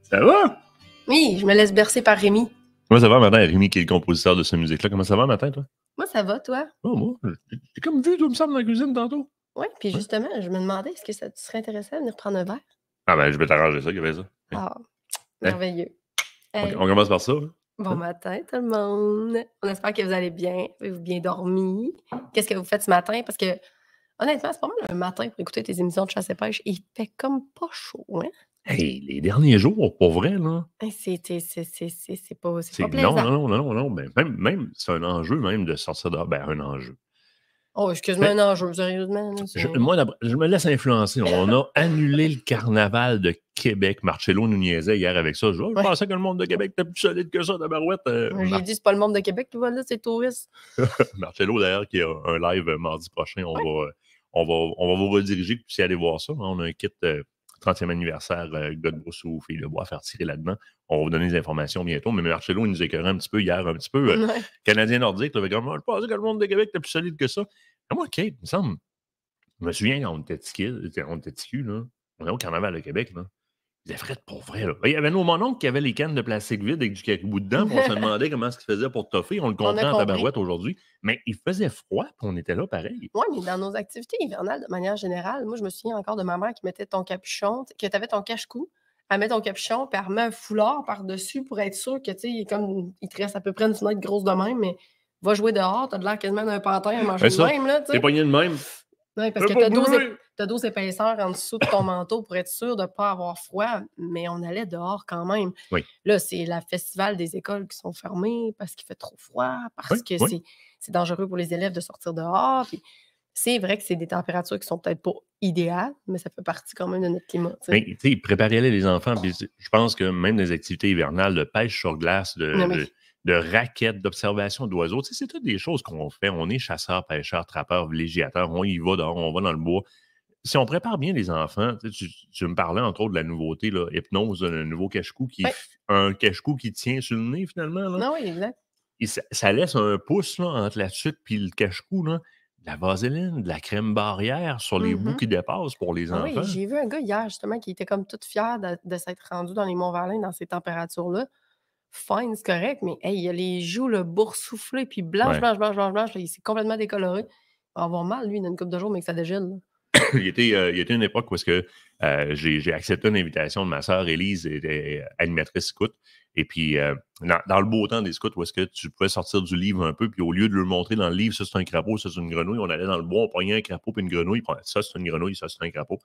Ça va? Oui, je me laisse bercer par Rémi. Comment ça va, matin? Rémi, qui est le compositeur de cette musique-là. Comment ça va, matin, toi? Moi, ça va, toi? Oh, moi, j'ai comme vu, toi, me semble, dans la cuisine tantôt. Oui, puis Ouais. justement, je me demandais, est-ce que ça te serait intéressant de venir prendre un verre? Ah, ben, je vais t'arranger ça, qu'il y avait ça. Hein? Ah, Hein? merveilleux. Hey, On commence par ça. Hein? bon matin, tout le monde. On espère que vous allez bien. Avez-vous bien dormi? Qu'est-ce que vous faites ce matin? Parce que, honnêtement, c'est pas mal un matin pour écouter tes émissions de chasse et pêche. Il fait comme pas chaud, hein? Hey, les derniers jours, pour vrai, là. Hey, c'est pas C'est plaisant. non. Ben, même c'est un enjeu, même, de sortir dehors. Ben, un enjeu. Oh, excuse-moi, Ben, un enjeu, sérieusement. Là, moi, je me laisse influencer. On a annulé le carnaval de Québec. Marcello nous niaisait hier avec ça. Je Ouais. pensais que le monde de Québec était plus solide que ça, tabarouette. J'ai dit, c'est pas le monde de Québec qui va là, c'est touriste. Marcello, d'ailleurs, qui a un live mardi prochain. Ouais. On va vous rediriger pour aller voir ça. On a un kit 30e anniversaire Godbourse ou Fille de Bois à faire tirer là-dedans. On va vous donner des informations bientôt. Mais Marcello, il nous écœurait un petit peu hier, un petit peu Ouais. Canadien nordique. Là, comme, je pensais que le monde de Québec était plus solide que ça. Et moi, Kate, il me semble. Je me souviens, quand on était petits, là. On est au carnaval de Québec, là. Il faisait fret pour vrai, là. Il y avait nos mononcles qui avaient les cannes de plastique vides avec du caribou dedans, puis on se demandait comment ce qu'ils faisaient pour toffer. On le On a comprend en compris. tabarouette aujourd'hui. Mais il faisait froid, puis on était là pareil. Oui, mais dans nos activités hivernales, de manière générale, moi, je me souviens encore de ma mère qui mettait ton capuchon, que tu avais ton cache-cou. Elle met ton capuchon, puis elle remet un foulard par-dessus pour être sûr que, tu sais, comme il te reste à peu près une fenêtre grosse de même, mais va jouer dehors, t'as de l'air quasiment d'un pantin à manger de Ça, même, là, tu t'es sais. pogné de même. Oui, parce que Fais pas brûler! t'as 12 épaisseurs en dessous de ton manteau pour être sûr de ne pas avoir froid, mais on allait dehors quand même. Oui. Là, c'est le festival des écoles qui sont fermées parce qu'il fait trop froid, parce que Oui. c'est dangereux pour les élèves de sortir dehors. Puis c'est vrai que c'est des températures qui sont peut-être pas idéales, mais ça fait partie quand même de notre climat. Mais, tu sais, préparez-les les enfants. Puis je pense que même des activités hivernales, de pêche sur glace, Non, mais de raquettes, d'observation d'oiseaux, tu sais, c'est toutes des choses qu'on fait. On est chasseurs, pêcheurs, trappeurs, villégiateurs. On y va dehors, on va dans le bois. Si on prépare bien les enfants, tu me parlais entre autres de la nouveauté, là, Hypnose, le nouveau cache-cou, un cache-cou qui tient sur le nez finalement. Là. non, oui, exact. Et ça laisse un pouce là, entre la tuque et le cache-cou, là, de la vaseline, de la crème barrière sur les bouts qui dépassent pour les Ah oui, enfants. j'ai vu un gars hier, justement, qui était comme tout fier de s'être rendu dans les Monts-Valin dans ces températures-là. Fine, c'est correct, mais hey, il a les joues, le boursouflées, puis blanche, Ouais. blanche, blanche, blanche, blanche, là, il s'est complètement décoloré. Il va avoir mal, lui, dans une couple de jours, mais que ça dégèle. Là. Il y a été une époque où j'ai accepté une invitation de ma sœur Élise, elle était animatrice scout. Et puis, dans le beau temps des scouts, où est-ce que tu pouvais sortir du livre un peu, puis au lieu de le montrer dans le livre, ça c'est un crapaud, ça c'est une grenouille, on allait dans le bois, on pognait un crapaud puis une grenouille, puis ça c'est une grenouille, ça c'est un crapaud.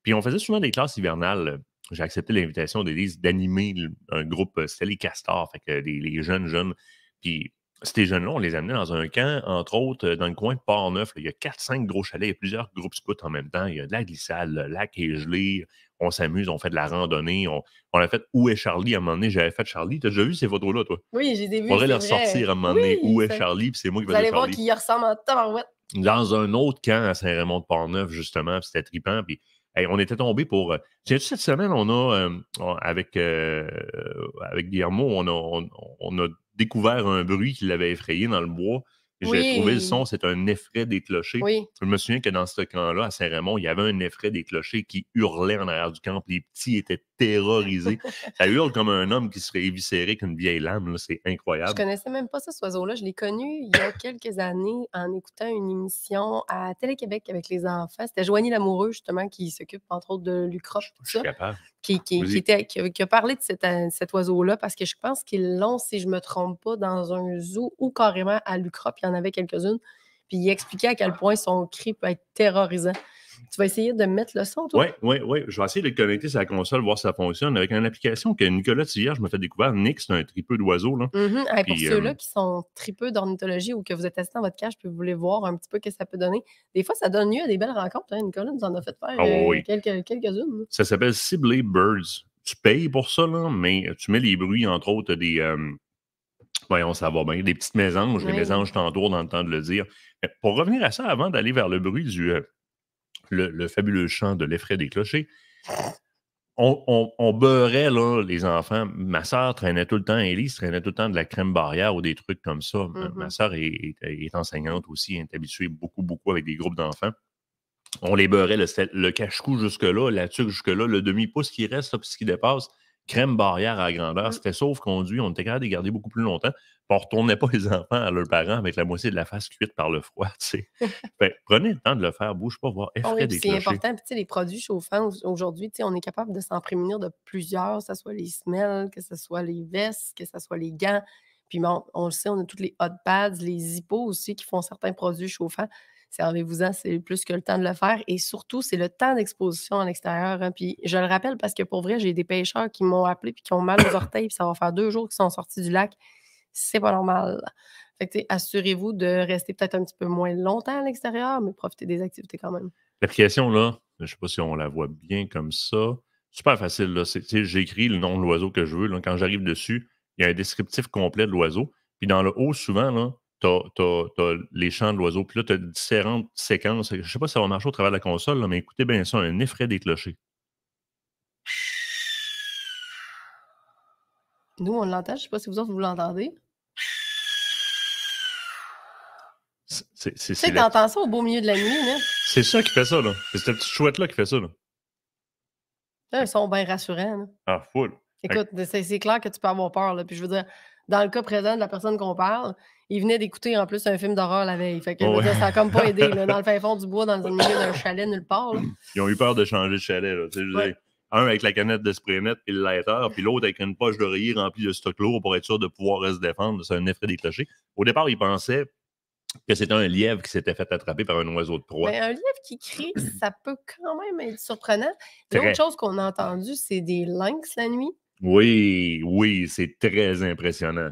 Puis on faisait souvent des classes hivernales. J'ai accepté l'invitation d'Élise d'animer un groupe, c'était les castors, fait que les jeunes. Puis ces jeunes-là, on les amenait dans un camp, entre autres, dans le coin de Port-Neuf. Il y a 4-5 gros chalets, il y a plusieurs groupes scouts en même temps. Il y a de la glissade, le lac est gelé, on s'amuse, on fait de la randonnée. On a fait Où est Charlie à un moment donné. J'avais fait Charlie. T'as déjà vu ces photos-là, toi? Oui, je les ai vues, Faudrait c'est les vrai. ressortir à un moment donné. Où est ça- Charlie? Puis c'est moi qui Vous faisais allez voir Charlie. qu'il y ressemble en tabarouette. Dans un autre camp à Saint-Raymond-de-Port-Neuf, justement, puis c'était trippant. Puis hey, on était tombé pour. Cette semaine, avec Guillermo, on a découvert un bruit qui l'avait effrayé dans le bois. J'ai trouvé le son, Oui, c'est un effraie des clochers. oui. Je me souviens que dans ce camp-là, à Saint-Raymond, il y avait un effraie des clochers qui hurlait en arrière du camp. Puis les petits étaient terrorisés. Ça hurle comme un homme qui serait éviscéré avec une vieille lame. Là. C'est Je incroyable. connaissais même pas ça, cet oiseau-là. Je l'ai connu il y a quelques années en écoutant une émission à Télé-Québec avec les enfants. C'était Joanie Lamoureux, justement, qui s'occupe, entre autres, de l'UCROP, tout Je suis ça, capable. qui a parlé de cet oiseau-là, parce que je pense qu'ils l'ont, si je me trompe pas, dans un zoo ou carrément à l'UCROP, il y en avait quelques-unes. Puis il expliquait à quel point son cri peut être terrorisant. Tu vas essayer de mettre le son, toi? Oui. Je vais essayer de le connecter sur la console, voir si ça fonctionne. Avec une application que Nicolas Thillard, je me fais découvrir. Nick, c'est un tripeux d'oiseaux. Là. Hey, pour Puis, ceux-là qui sont tripeux d'ornithologie ou que vous êtes assis dans votre cage puis vous voulez voir un petit peu ce que ça peut donner, des fois, ça donne lieu à des belles rencontres. Hein. Nicolas nous en a fait faire oui. quelques-unes. Ça s'appelle Sibley Birds. Tu payes pour ça, là, mais tu mets les bruits, entre autres, voyons, ça va bien, des petites mésanges. Les Oui. mésanges t'entourent dans le temps de le dire. Mais pour revenir à ça, avant d'aller vers le bruit le fabuleux chant de l'effraie des clochers, on beurrait là, les enfants. Ma sœur traînait tout le temps, Élise traînait tout le temps de la crème barrière ou des trucs comme ça. Ma sœur est enseignante aussi, elle est habituée beaucoup avec des groupes d'enfants. On les beurrait, le cache-cou jusque-là, la tuque jusque-là, le demi-pouce qui reste, là, puis ce qui dépasse, crème barrière à la grandeur. C'était sauf-conduit. On était capable de les garder beaucoup plus longtemps. Puis on ne retournait pas les enfants à leurs parents avec la moitié de la face cuite par le froid. Fait, prenez le temps de le faire. Bouge pas, voir. Ah oui, Effraie puis des c'est clochers. important. Puis, tu sais, les produits chauffants, aujourd'hui, tu sais, on est capable de s'en prémunir de plusieurs, que ce soit les semelles, que ce soit les vestes, que ce soit les gants. Puis bon, on le sait, on a toutes les hot pads, les hippos aussi qui font certains produits chauffants. Servez-vous-en, c'est plus que le temps de le faire. Et surtout, c'est le temps d'exposition à l'extérieur, hein. Puis je le rappelle parce que pour vrai, j'ai des pêcheurs qui m'ont appelé puis qui ont mal aux orteils, puis ça va faire 2 jours qu'ils sont sortis du lac. C'est pas normal. Fait que, tu sais, assurez-vous de rester peut-être un petit peu moins longtemps à l'extérieur, mais profitez des activités quand même. L'application, là, je ne sais pas si on la voit bien comme ça. Super facile, là. J'écris le nom de l'oiseau que je veux. Là. Quand j'arrive dessus, il y a un descriptif complet de l'oiseau. Puis dans le haut, souvent, là, tu as les chants de l'oiseau. Puis là, tu as différentes séquences. Je ne sais pas si ça va marcher au travers de la console, là, mais écoutez bien ça, un effraie des clochers. Nous, on l'entend. Je sais pas si vous autres, vous l'entendez. Tu sais, t'entends ça au beau milieu de la nuit, là. C'est ça qui fait ça, là. C'est cette petite chouette-là qui fait ça, là. C'est un son bien rassurant, là. Ah, full. Écoute, c'est clair que tu peux avoir peur, là. Puis je veux dire, dans le cas présent de la personne qu'on parle, il venait d'écouter en plus un film d'horreur la veille. Fait que je veux dire, ça a comme pas aidé, là, dans le fin fond du bois, dans le milieu d'un chalet nulle part, là. Ils ont eu peur de changer de chalet, là. Tu sais, je veux dire, un avec la canette de spray net et le lighter, puis l'autre avec une poche d'oreiller remplie de stock lourd pour être sûr de pouvoir se défendre. C'est un effet des clochers. Au départ, ils pensaient que c'était un lièvre qui s'était fait attraper par un oiseau de proie. Ben, un lièvre qui crie, ça peut quand même être surprenant. L'autre chose qu'on a entendu, c'est des lynx la nuit. Oui, oui, c'est très impressionnant.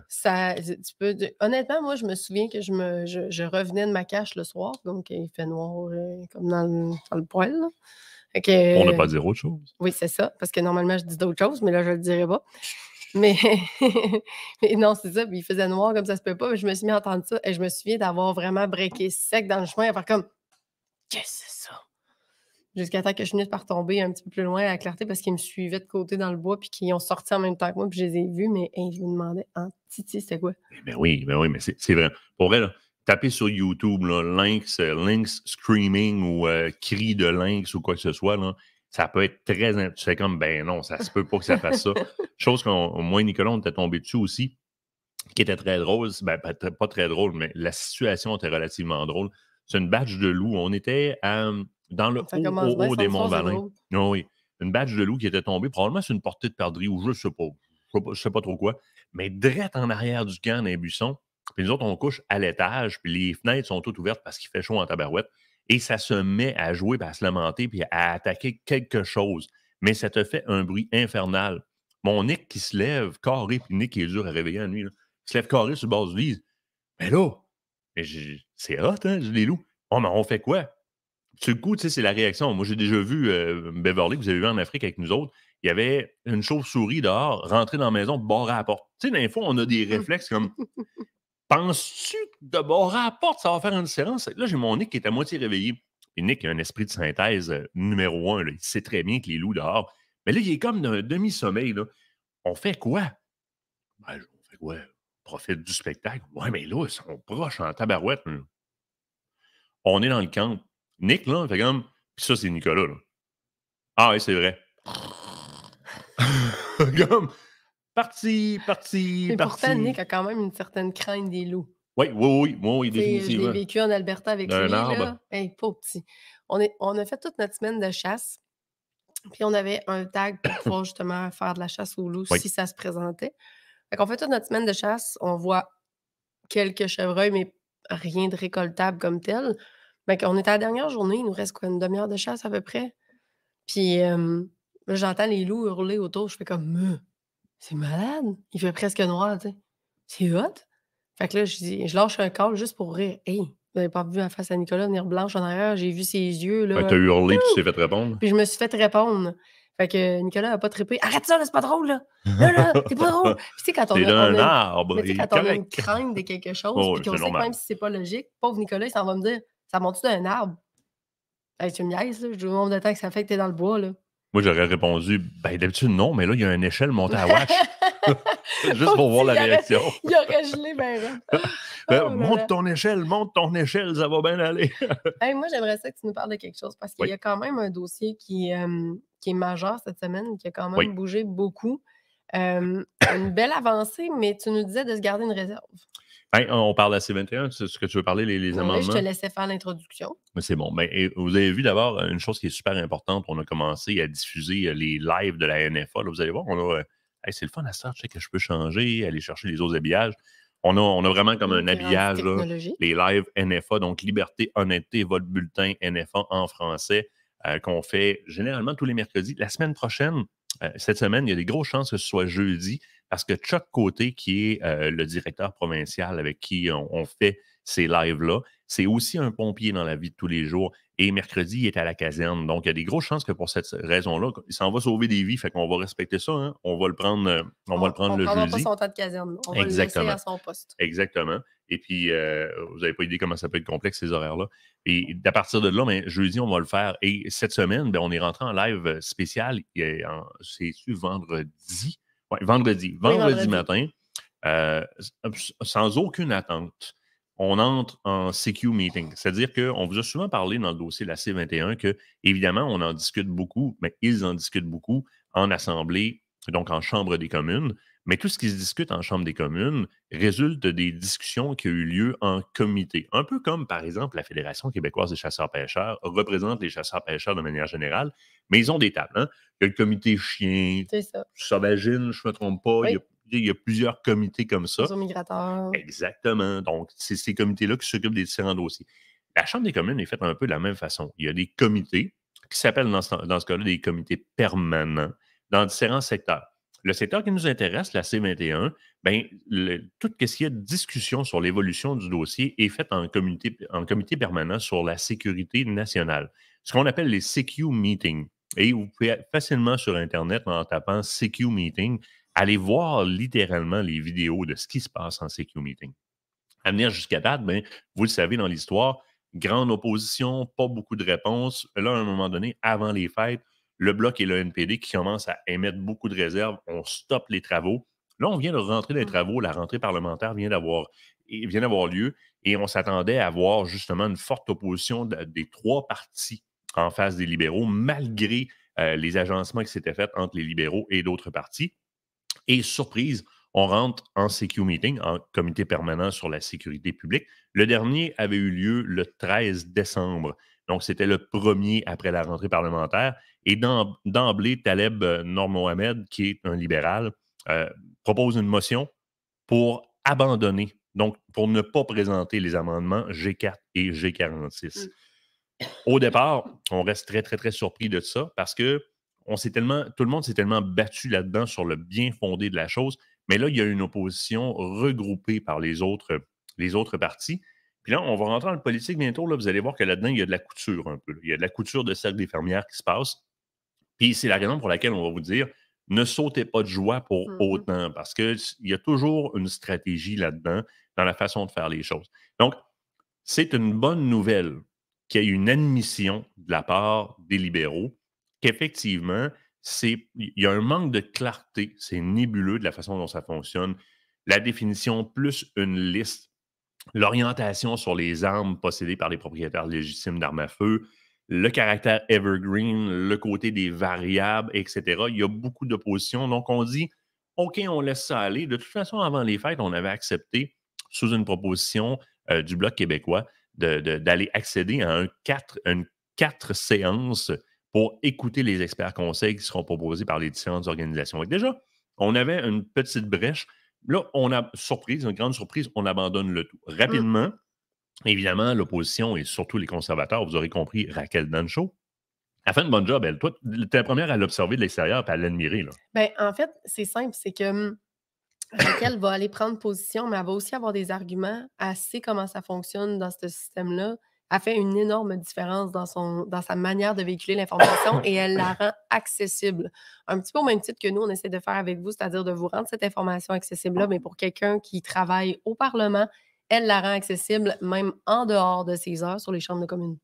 Honnêtement, moi, je me souviens que je revenais de ma cache le soir, donc il fait noir comme dans le poêle, là. Pour ne pas dire autre chose. Oui, c'est ça, parce que normalement, je dis d'autres choses, mais là, je le dirai pas. Mais, mais non, c'est ça, puis il faisait noir comme ça se peut pas, mais je me suis mis à entendre ça et je me souviens d'avoir vraiment breaké sec dans le chemin, à faire comme « Qu'est-ce que c'est ça? » Jusqu'à temps que je finisse par tomber un petit peu plus loin à la clarté parce qu'ils me suivaient de côté dans le bois puis qu'ils ont sorti en même temps que moi puis je les ai vus, mais hey, je me demandais en titi c'était quoi? Ben oui, mais c'est vrai. Pour vrai, là, tapez sur YouTube, là, lynx screaming ou cri de lynx ou quoi que ce soit, là, ça peut être très... Tu fais comme, ben non, ça se peut pas que ça fasse ça. Chose qu'au moins, Nicolas, on était tombé dessus aussi, qui était très drôle. Ben, pas très drôle, mais la situation était relativement drôle. C'est une batch de loups. On était dans le haut des Monts-Valin. Oh, oui, une batch de loups qui était tombée, probablement sur une portée de perdrix ou je sais pas. Je sais pas trop quoi. Mais direct en arrière du camp, dans les buissons. Puis nous autres, on couche à l'étage, puis les fenêtres sont toutes ouvertes parce qu'il fait chaud en tabarouette. Et ça se met à jouer, puis à se lamenter, puis à attaquer quelque chose. Mais ça te fait un bruit infernal. Mon Nick qui se lève carré, puis Nick qui est dur à réveiller la nuit, là, il se lève carré sur le bord du lit. Mais là, c'est hot, hein, les loups. Oh, mais on fait quoi? Sur le coup, tu sais, c'est la réaction. Moi, j'ai déjà vu Beverly, que vous avez vu en Afrique avec nous autres. Il y avait une chauve-souris dehors, rentrer dans la maison, barrer à la porte. Tu sais, dans les fois, on a des réflexes comme penses-tu que de barrer à la porte, ça va faire une différence? Là, j'ai mon Nick qui est à moitié réveillé. Et Nick a un esprit de synthèse numéro 1. Là. Il sait très bien que les loups dehors. Mais là, il est comme d'un demi-sommeil. Là. On fait quoi? Ben, on fait quoi? On profite du spectacle. Ouais, mais là, ils sont proches en tabarouette. Là. On est dans le camp. Nick, là, il fait comme. Puis ça, c'est Nicolas, là. Ah oui, c'est vrai. Comme. Parti. Mais pourtant, Nick a quand même une certaine crainte des loups. Oui, définitivement. Je l'ai vécu en Alberta avec lui, là. Hey, pauvre petit. On a fait toute notre semaine de chasse. Puis on avait un tag pour pouvoir justement faire de la chasse aux loups si ça se présentait. Fait qu'on fait toute notre semaine de chasse. On voit quelques chevreuils, mais rien de récoltable comme tel. Fait qu'on est à la dernière journée. Il nous reste quoi, une demi-heure de chasse à peu près. Puis là, j'entends les loups hurler autour. Je fais comme c'est malade. Il fait presque noir, tu sais. C'est hot. Fait que là, je lâche un call juste pour rire. Hey, vous n'avez pas vu la face à Nicolas venir blanche en arrière. J'ai vu ses yeux. Là. T'as hurlé puis tu t'es fait répondre. Puis je me suis fait répondre. Fait que Nicolas n'a pas trippé. Arrête ça, là, c'est pas drôle, là. Là, t'es pas drôle. Puis tu sais, quand on a une crainte de quelque chose, puis qu'on sait que même si c'est pas logique, pauvre Nicolas, il s'en va me dire, ça monte-tu d'un arbre? Hey, tu me niaises, là. Je dis au nombre de temps que ça fait que t'es dans le bois, là. Moi, j'aurais répondu, ben d'habitude, non, mais là, il y a une échelle montée à Watch. Juste pour voir la réaction. Il aurait gelé, ben Oh là là. Monte ton échelle, ça va bien aller. Hey, moi, j'aimerais ça que tu nous parles de quelque chose parce qu'il Oui, y a quand même un dossier qui est majeur cette semaine, qui a quand oui. même bougé beaucoup. Une belle avancée, mais tu nous disais de se garder une réserve. Hey, on parle à C21, c'est ce que tu veux parler, les Oui, je te amendements? laissais faire l'introduction. Mais c'est bon. Ben, et vous avez vu d'abord une chose qui est super importante. On a commencé à diffuser les lives de la NFA. Là, vous allez voir, hey, c'est le fun à ça, je sais que je peux changer, aller chercher les autres habillages. On a vraiment comme un T'es rendu habillage, là, technologique. les lives NFA, donc Liberté, Honnêteté, Votre bulletin NFA en français, qu'on fait généralement tous les mercredis. La semaine prochaine, cette semaine, il y a des grosses chances que ce soit jeudi, parce que Chuck Côté, qui est le directeur provincial avec qui on fait ces lives-là, c'est aussi un pompier dans la vie de tous les jours. Et mercredi, il est à la caserne. Donc, il y a des grosses chances que pour cette raison-là, il s'en va sauver des vies. Fait qu'on va respecter ça. Hein. On va le prendre, On ne le prendra pas jeudi. son temps de caserne. On va le laisser Exactement. à son poste. Exactement. Et puis, vous n'avez pas idée comment ça peut être complexe, ces horaires-là. Et à partir de là, ben, jeudi, on va le faire. Et cette semaine, ben, on est rentré en live spécial. C'est-tu vendredi? Oui, vendredi. Oui, Vendredi vendredi. matin, euh, sans aucune attente, on entre en CQ meeting. C'est-à-dire qu'on vous a souvent parlé dans le dossier de la C21 que, évidemment, on en discute beaucoup, mais ils en discutent beaucoup en assemblée, donc en chambre des communes. Mais tout ce qui se discute en chambre des communes résulte des discussions qui ont eu lieu en comité. Un peu comme, par exemple, la Fédération québécoise des chasseurs-pêcheurs représente les chasseurs-pêcheurs de manière générale, mais ils ont des tables. Hein? Il y a le comité chien, C'est ça. sauvagine, je ne me trompe pas. Oui, Il y a plusieurs comités comme ça. oiseaux migrateurs. Exactement. Donc, c'est ces comités-là qui s'occupent des différents dossiers. La Chambre des communes est faite un peu de la même façon. Il y a des comités qui s'appellent dans ce cas-là des comités permanents dans différents secteurs. Le secteur qui nous intéresse, la C21, ben, tout ce qui est discussion sur l'évolution du dossier est fait en comité permanent sur la sécurité nationale, ce qu'on appelle les CQ meetings. Et vous pouvez facilement sur Internet, en tapant CQ meeting, aller voir littéralement les vidéos de ce qui se passe en CQ meeting. À venir jusqu'à date, ben, vous le savez dans l'histoire, grande opposition, pas beaucoup de réponses. Là, à un moment donné, avant les fêtes, le Bloc et le NPD qui commencent à émettre beaucoup de réserves, on stoppe les travaux. Là, on vient de rentrer dans les travaux, la rentrée parlementaire vient d'avoir lieu et on s'attendait à voir justement une forte opposition des trois partis en face des libéraux, malgré les agencements qui s'étaient faits entre les libéraux et d'autres partis. Et surprise, on rentre en CQ meeting, en comité permanent sur la sécurité publique. Le dernier avait eu lieu le 13 décembre. Donc, c'était le premier après la rentrée parlementaire. Et d'emblée, Taleb Nour Mohamed, qui est un libéral, propose une motion pour abandonner, donc pour ne pas présenter les amendements G4 et G46. Au départ, on reste très, très, très surpris de ça parce que tout le monde s'est tellement battu là-dedans sur le bien fondé de la chose. Mais là, il y a une opposition regroupée par les autres partis. Puis là, on va rentrer dans le politique bientôt. Là, vous allez voir que là-dedans, il y a de la couture un peu. Il y a de la couture de cercle des fermières qui se passe. Puis c'est la raison pour laquelle on va vous dire ne sautez pas de joie pour Mhm. autant parce qu'il y a toujours une stratégie là-dedans dans la façon de faire les choses. Donc, c'est une bonne nouvelle qu'il y ait une admission de la part des libéraux qu'effectivement, il y a un manque de clarté, c'est nébuleux de la façon dont ça fonctionne. La définition plus une liste, l'orientation sur les armes possédées par les propriétaires légitimes d'armes à feu, le caractère evergreen, le côté des variables, etc. Il y a beaucoup d'opposition. Donc, on dit, OK, on laisse ça aller. De toute façon, avant les fêtes, on avait accepté, sous une proposition du Bloc québécois, d'aller accéder à une 4 séances pour écouter les experts conseils qui seront proposés par les différentes organisations. Et déjà, on avait une petite brèche. Là, on a une grande surprise, on abandonne le tout. Mm. Rapidement, évidemment, l'opposition et surtout les conservateurs, vous aurez compris, Raquel Dancho, elle fait une bonne job, elle. Toi, tu es la première à l'observer de l'extérieur et à l'admirer. Là. Ben, en fait, c'est simple, c'est que Raquel va aller prendre position, mais elle va aussi avoir des arguments. Elle sait comment ça fonctionne dans ce système-là. Elle fait une énorme différence dans sa manière de véhiculer l'information et elle la rend accessible. Un petit peu au même titre que nous, on essaie de faire avec vous, c'est-à-dire de vous rendre cette information accessible-là, mais pour quelqu'un qui travaille au Parlement, elle la rend accessible même en dehors de ses heures sur les chambres de communes.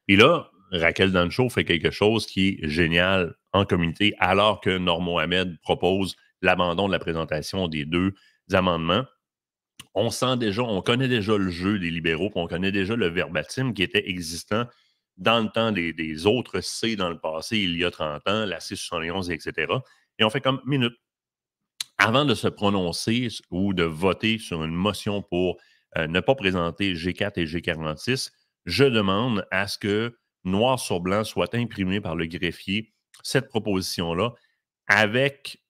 Et là, Raquel Dancho fait quelque chose qui est génial en communauté, alors que Nour Mohamed propose l'abandon de la présentation des deux amendements. on sent déjà, on connaît déjà le jeu des libéraux, puis on connaît déjà le verbatim qui était existant dans le temps des autres C dans le passé, il y a 30 ans, la C71, etc. Et on fait comme minute. Avant de se prononcer ou de voter sur une motion pour ne pas présenter G4 et G46, je demande à ce que noir sur blanc soit imprimé par le greffier cette proposition-là avec,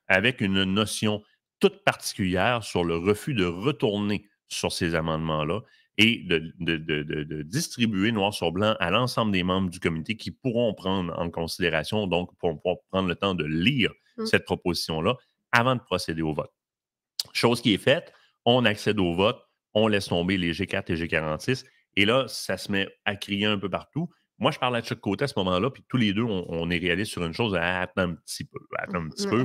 avec une notion toute particulière sur le refus de retourner sur ces amendements-là et de distribuer noir sur blanc à l'ensemble des membres du comité qui pourront prendre en considération, donc pour prendre le temps de lire cette proposition-là avant de procéder au vote. Chose qui est faite, on accède au vote, on laisse tomber les G4 et G46, et là, ça se met à crier un peu partout. Moi, je parle à chaque côté à ce moment-là, puis tous les deux, on est réalistes sur une chose. Attends un petit peu, attends un petit peu.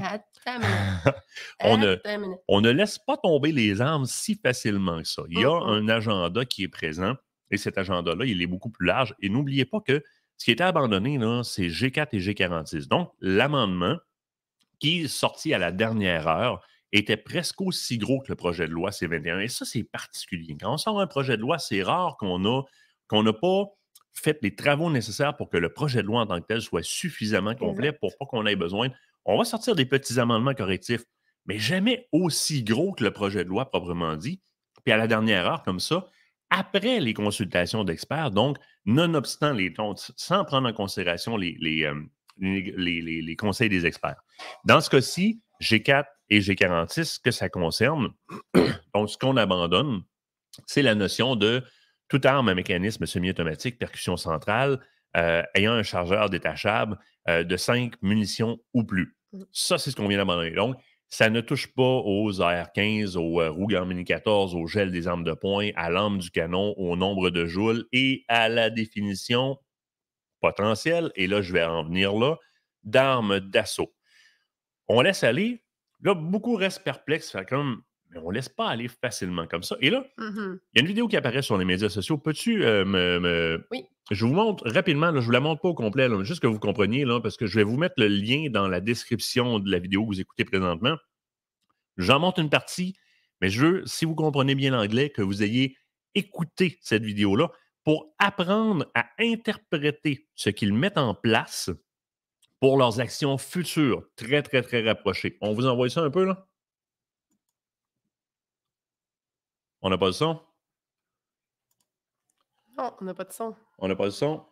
On ne laisse pas tomber les armes si facilement que ça. Il y a un agenda qui est présent, et cet agenda-là, il est beaucoup plus large. Et n'oubliez pas que ce qui était abandonné, là, c'est G4 et G46. Donc, l'amendement qui est sorti à la dernière heure était presque aussi gros que le projet de loi C21. Et ça, c'est particulier. Quand on sort un projet de loi, c'est rare qu'on n'a pas fait les travaux nécessaires pour que le projet de loi en tant que tel soit suffisamment complet pour pas qu'on ait besoin. On va sortir des petits amendements correctifs, mais jamais aussi gros que le projet de loi proprement dit. Puis à la dernière heure, comme ça, après les consultations d'experts, donc nonobstant sans prendre en considération les conseils des experts. Dans ce cas-ci, G4 et G46, ce que ça concerne, donc ce qu'on abandonne, c'est la notion de toute arme à mécanisme semi-automatique, percussion centrale, ayant un chargeur détachable de 5 munitions ou plus. Ça, c'est ce qu'on vient d'abandonner. Donc, ça ne touche pas aux AR-15, aux Ruger Mini 14, au gel des armes de poing, à l'arme du canon, au nombre de joules et à la définition potentielle, et là, je vais en venir là, d'armes d'assaut. On laisse aller. Là, beaucoup restent perplexes. Fait comme, mais on ne laisse pas aller facilement comme ça. Et là, il y a une vidéo qui apparaît sur les médias sociaux. Peux-tu Oui. Je vous montre rapidement, là, je ne vous la montre pas au complet, là, juste que vous compreniez, là, parce que je vais vous mettre le lien dans la description de la vidéo que vous écoutez présentement. J'en montre une partie, mais je veux, si vous comprenez bien l'anglais, que vous ayez écouté cette vidéo-là pour apprendre à interpréter ce qu'ils mettent en place pour leurs actions futures, très, très, très rapprochées. On vous envoie ça un peu, là? On n'a pas le son? Non, on n'a pas de son. On n'a pas le son?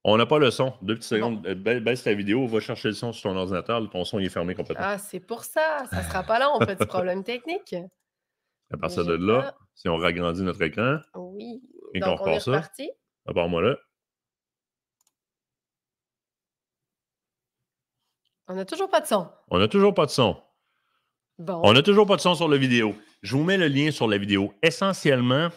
On n'a pas le son. 2 petites Bon. secondes. Baisse ta vidéo, va chercher le son sur ton ordinateur. Là, ton son il est fermé complètement. Ah, c'est pour ça. Ça ne sera pas long, petit problème technique. À partir de là, si on ragrandit notre écran Oui. et qu'on Donc, on est repart ça, reparti. à part moi là. On n'a toujours pas de son. On n'a toujours pas de son. Bon. On n'a toujours pas de son sur la vidéo. Je vous mets le lien sur la vidéo. Essentiellement,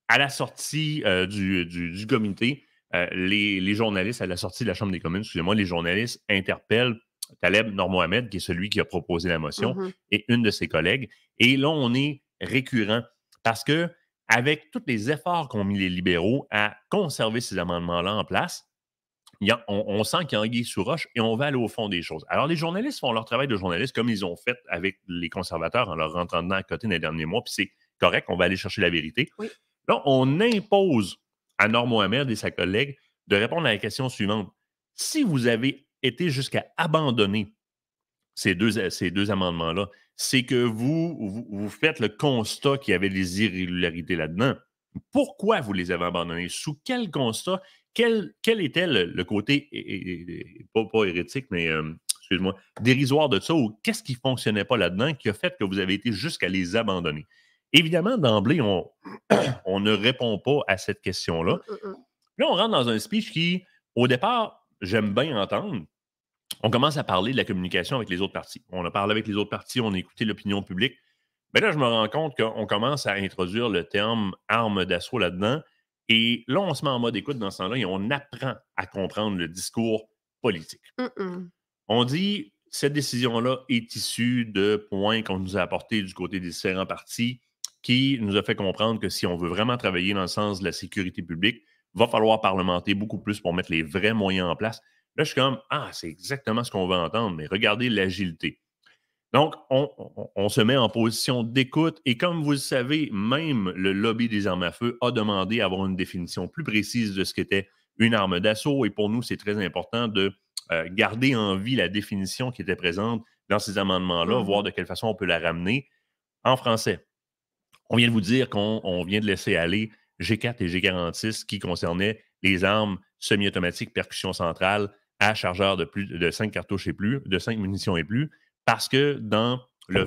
à la sortie du comité, les journalistes, à la sortie de la Chambre des communes, excusez-moi, les journalistes interpellent Taleb Nour-Mohamed, qui est celui qui a proposé la motion, et une de ses collègues. Et là, on est récurrent parce que, avec tous les efforts qu'ont mis les libéraux à conserver ces amendements-là en place, on sent qu'il y a anguille sous roche et on va aller au fond des choses. Alors, les journalistes font leur travail de journaliste comme ils ont fait avec les conservateurs en leur rentrant dedans à côté dans les derniers mois, puis c'est correct, on va aller chercher la vérité. Oui. Là, on impose à Nour Mohamed et sa collègue de répondre à la question suivante. Si vous avez été jusqu'à abandonner ces deux amendements-là, c'est que vous faites le constat qu'il y avait des irrégularités là-dedans. Pourquoi vous les avez abandonnés? Sous quel constat? Quel était le côté, pas hérétique, mais excuse-moi, dérisoire de ça, ou qu'est-ce qui ne fonctionnait pas là-dedans qui a fait que vous avez été jusqu'à les abandonner? Évidemment, d'emblée, on ne répond pas à cette question-là. Là, on rentre dans un speech qui, au départ, j'aime bien entendre. On commence à parler de la communication avec les autres partis. On a parlé avec les autres partis, on a écouté l'opinion publique. Mais là, je me rends compte qu'on commence à introduire le terme arme d'assaut là-dedans. Et là, on se met en mode écoute dans ce temps-là et on apprend à comprendre le discours politique. On dit cette décision-là est issue de points qu'on nous a apportés du côté des différents partis qui nous a fait comprendre que si on veut vraiment travailler dans le sens de la sécurité publique, il va falloir parlementer beaucoup plus pour mettre les vrais moyens en place. Là, je suis comme, c'est exactement ce qu'on veut entendre, mais regardez l'agilité. Donc, on se met en position d'écoute et comme vous le savez, même le lobby des armes à feu a demandé à avoir une définition plus précise de ce qu'était une arme d'assaut et pour nous, c'est très important de garder en vie la définition qui était présente dans ces amendements-là, voir Mhm. de quelle façon on peut la ramener en français. On vient de vous dire qu'on vient de laisser aller G4 et G46 qui concernaient les armes semi-automatiques percussion centrale à chargeur de plus de 5 cartouches et plus, de 5 munitions et plus, parce que dans le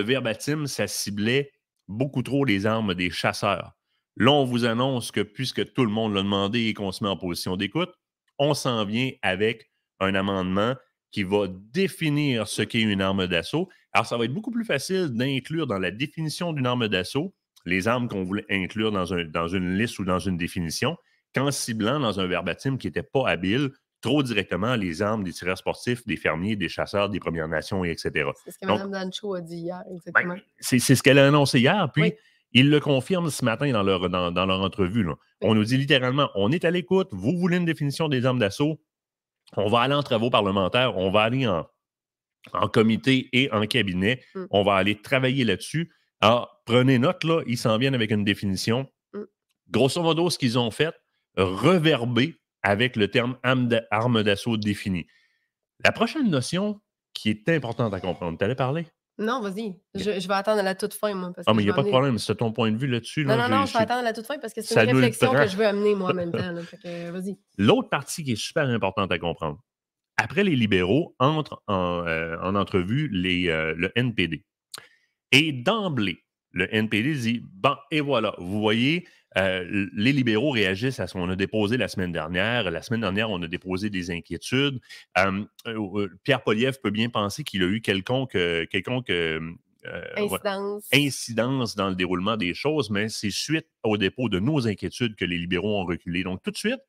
verbatim, ça ciblait beaucoup trop les armes des chasseurs. Là, on vous annonce que puisque tout le monde l'a demandé et qu'on se met en position d'écoute, on s'en vient avec un amendement qui va définir ce qu'est une arme d'assaut. Alors, ça va être beaucoup plus facile d'inclure dans la définition d'une arme d'assaut les armes qu'on voulait inclure dans une liste ou dans une définition qu'en ciblant dans un verbatim qui n'était pas habile trop directement les armes des tireurs sportifs, des fermiers, des chasseurs, des Premières Nations, etc. C'est ce que Donc, Mme Dancho a dit hier, ben, exactement. c'est ce qu'elle a annoncé hier, puis Oui, ils le confirment ce matin dans leur entrevue. Là. oui. On nous dit littéralement, on est à l'écoute, vous voulez une définition des armes d'assaut, on va aller en travaux parlementaires, on va aller en comité et en cabinet. Mm, On va aller travailler là-dessus. Alors, prenez note, là, ils s'en viennent avec une définition. mm. Grosso modo, ce qu'ils ont fait, reverber avec le terme arme d'assaut définie. La prochaine notion qui est importante à comprendre, tu allais parler? Non, vas-y. Je vais attendre à la toute fin, moi, parce Ah, que mais il je n'y vais a pas de amener. problème. Si tu as ton point de vue là-dessus, Non, là, non, non, je vais attendre à la toute fin parce que c'est une ça nous le réflexion prend. que je veux amener, moi, en même temps. Là. Fait que, vas-y. L'autre partie qui est super importante à comprendre. Après les libéraux, entre en entrevue le NPD. Et d'emblée, le NPD dit bon, et voilà, vous voyez, les libéraux réagissent à ce qu'on a déposé la semaine dernière. La semaine dernière, on a déposé des inquiétudes. Pierre Poilievre peut bien penser qu'il a eu quelconque ouais, Incidence. incidence dans le déroulement des choses, mais c'est suite au dépôt de nos inquiétudes que les libéraux ont reculé. Donc, tout de suite,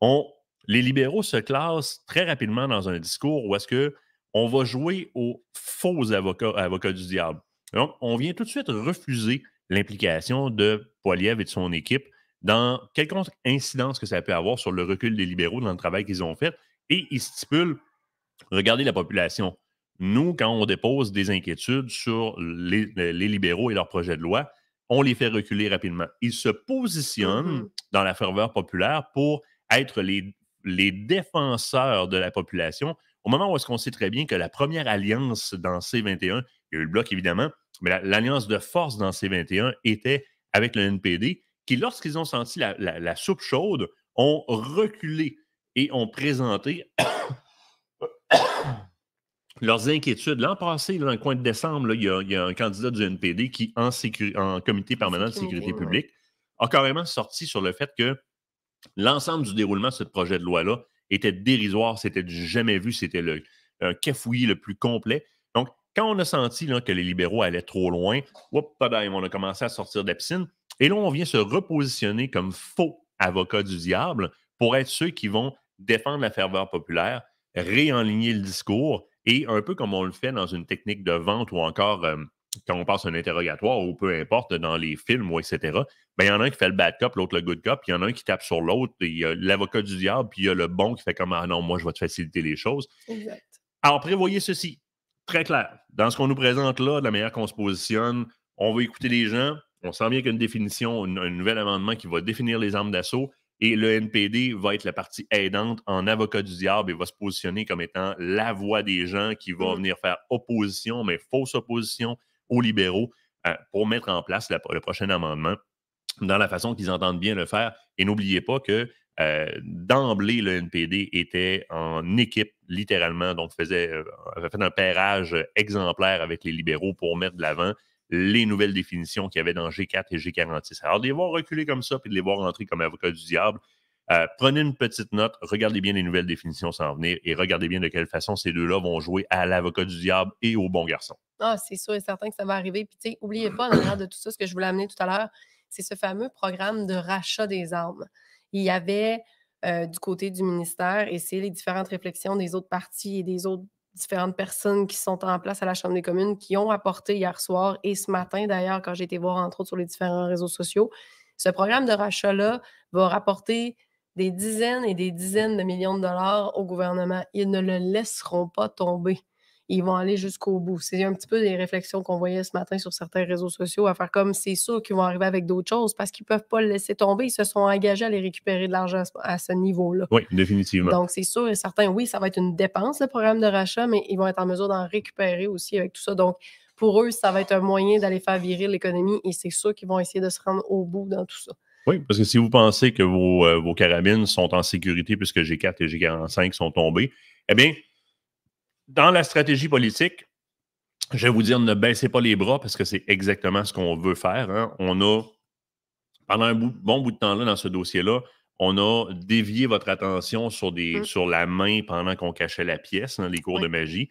on, les libéraux se classent très rapidement dans un discours où est-ce que on va jouer aux faux avocats du diable. Donc, on vient tout de suite refuser l'implication de Poilievre et de son équipe dans quelconque incidence que ça peut avoir sur le recul des libéraux dans le travail qu'ils ont fait. Et ils stipulent, regardez la population. Nous, quand on dépose des inquiétudes sur les libéraux et leur projet de loi, on les fait reculer rapidement. Ils se positionnent Mhm. dans la ferveur populaire pour être les défenseurs de la population. Au moment où est-ce qu'on sait très bien que la première alliance dans C21, il y a eu le Bloc évidemment, mais l'alliance de force dans C21 était avec le NPD, qui, lorsqu'ils ont senti la soupe chaude, ont reculé et ont présenté leurs inquiétudes. L'an passé, dans le coin de décembre, là, il y a un candidat du NPD qui, en comité En permanent de sécurité sécurité, oui. publique, a carrément sorti sur le fait que l'ensemble du déroulement de ce projet de loi-là était dérisoire, c'était du jamais vu, c'était un cafouillis le plus complet. Donc, quand on a senti là, que les libéraux allaient trop loin, on a commencé à sortir de la piscine. Et là, on vient se repositionner comme faux avocats du diable pour être ceux qui vont défendre la ferveur populaire, réenligner le discours et un peu comme on le fait dans une technique de vente ou encore quand on passe un interrogatoire ou peu importe dans les films ou etc. Ben, il y en a un qui fait le bad cop, l'autre le good cop, puis il y en a un qui tape sur l'autre, puis il y a l'avocat du diable, puis il y a le bon qui fait comme ah non, moi je vais te faciliter les choses. Exact. Alors, prévoyez ceci, très clair. Dans ce qu'on nous présente là, de la manière qu'on se positionne, on va écouter les gens. On sent bien qu'il y a une définition, un nouvel amendement qui va définir les armes d'assaut. Et le NPD va être la partie aidante en avocat du diable et va se positionner comme étant la voix des gens qui va Mhm. venir faire opposition, mais fausse opposition aux libéraux pour mettre en place le prochain amendement dans la façon qu'ils entendent bien le faire. Et n'oubliez pas que d'emblée, le NPD était en équipe, littéralement, donc avait fait un pairage exemplaire avec les libéraux pour mettre de l'avant les nouvelles définitions qu'il y avait dans G4 et G46. Alors, de les voir reculer comme ça, puis de les voir rentrer comme avocats du diable, prenez une petite note, regardez bien les nouvelles définitions s'en venir et regardez bien de quelle façon ces deux-là vont jouer à l'avocat du diable et au bon garçon. Ah, c'est sûr et certain que ça va arriver. Puis, tu sais, oubliez pas, en arrière de tout ça, ce que je voulais amener tout à l'heure, c'est ce fameux programme de rachat des armes. Il y avait du côté du ministère, et c'est les différentes réflexions des autres partis et des autres différentes personnes qui sont en place à la Chambre des communes qui ont apporté hier soir et ce matin, d'ailleurs, quand j'ai été voir, entre autres, sur les différents réseaux sociaux. Ce programme de rachat-là va rapporter des dizaines et des dizaines de millions de dollars au gouvernement. Ils ne le laisseront pas tomber. ils vont aller jusqu'au bout. C'est un petit peu des réflexions qu'on voyait ce matin sur certains réseaux sociaux, à faire comme c'est sûr qu'ils vont arriver avec d'autres choses parce qu'ils ne peuvent pas le laisser tomber. Ils se sont engagés à aller récupérer de l'argent à ce niveau-là. Oui, définitivement. Donc, c'est sûr et certain, oui, ça va être une dépense, le programme de rachat, mais ils vont être en mesure d'en récupérer aussi avec tout ça. Donc, pour eux, ça va être un moyen d'aller faire virer l'économie et c'est sûr qu'ils vont essayer de se rendre au bout dans tout ça. Oui, parce que si vous pensez que vos carabines sont en sécurité puisque G4 et G45 sont tombés, eh bien, dans la stratégie politique, je vais vous dire, ne baissez pas les bras parce que c'est exactement ce qu'on veut faire. Hein. On a, pendant un bon bout de temps là, dans ce dossier-là, on a dévié votre attention sur la main pendant qu'on cachait la pièce, hein, les cours de magie.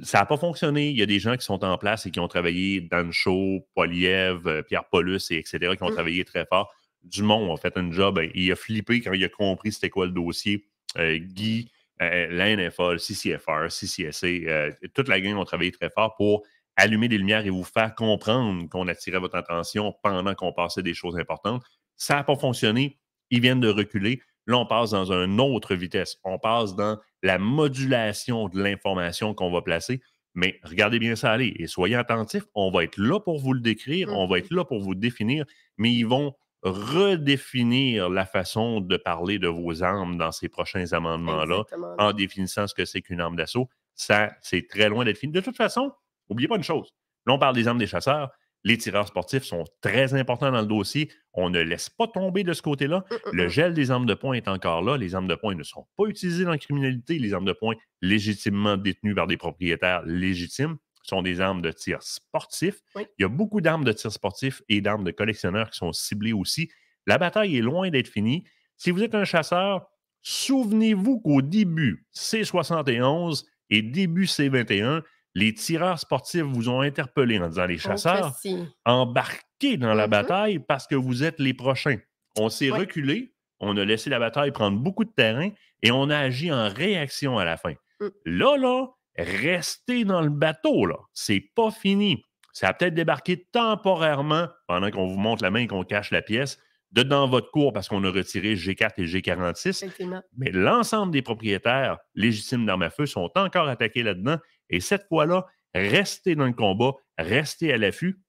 Ça n'a pas fonctionné. Il y a des gens qui sont en place et qui ont travaillé, Dan Shaw, Poilievre, Pierre Paulus, etc., qui ont travaillé très fort. Dumont a fait un job. Il a flippé quand il a compris c'était quoi le dossier. Guy, la NFA, le CCFR, CCSA, toute la gang ont travaillé très fort pour allumer des lumières et vous faire comprendre qu'on attirait votre attention pendant qu'on passait des choses importantes. Ça n'a pas fonctionné. Ils viennent de reculer. Là, on passe dans une autre vitesse. On passe dans la modulation de l'information qu'on va placer. Mais regardez bien ça aller et soyez attentifs. On va être là pour vous le décrire, on va être là pour vous définir, mais ils vont redéfinir la façon de parler de vos armes dans ces prochains amendements-là en définissant ce que c'est qu'une arme d'assaut. Ça, c'est très loin d'être fini. De toute façon, n'oubliez pas une chose. Là, on parle des armes des chasseurs. Les tireurs sportifs sont très importants dans le dossier. On ne laisse pas tomber de ce côté-là. Le gel des armes de poing est encore là. Les armes de poing ne sont pas utilisées dans la criminalité. Les armes de poing légitimement détenues par des propriétaires légitimes sont des armes de tir sportifs. Oui. Il y a beaucoup d'armes de tir sportifs et d'armes de collectionneurs qui sont ciblées aussi. La bataille est loin d'être finie. Si vous êtes un chasseur, souvenez-vous qu'au début C71 et début C21, les tireurs sportifs vous ont interpellé en disant les chasseurs, embarquez dans la bataille parce que vous êtes les prochains. On s'est reculé, on a laissé la bataille prendre beaucoup de terrain et on a agi en réaction à la fin. Là, restez dans le bateau, là. C'est pas fini. Ça a peut-être débarqué temporairement pendant qu'on vous montre la main et qu'on cache la pièce de dans votre cour parce qu'on a retiré G4 et G46. Mais l'ensemble des propriétaires légitimes d'armes à feu sont encore attaqués là-dedans. Et cette fois-là, restez dans le combat, restez à l'affût,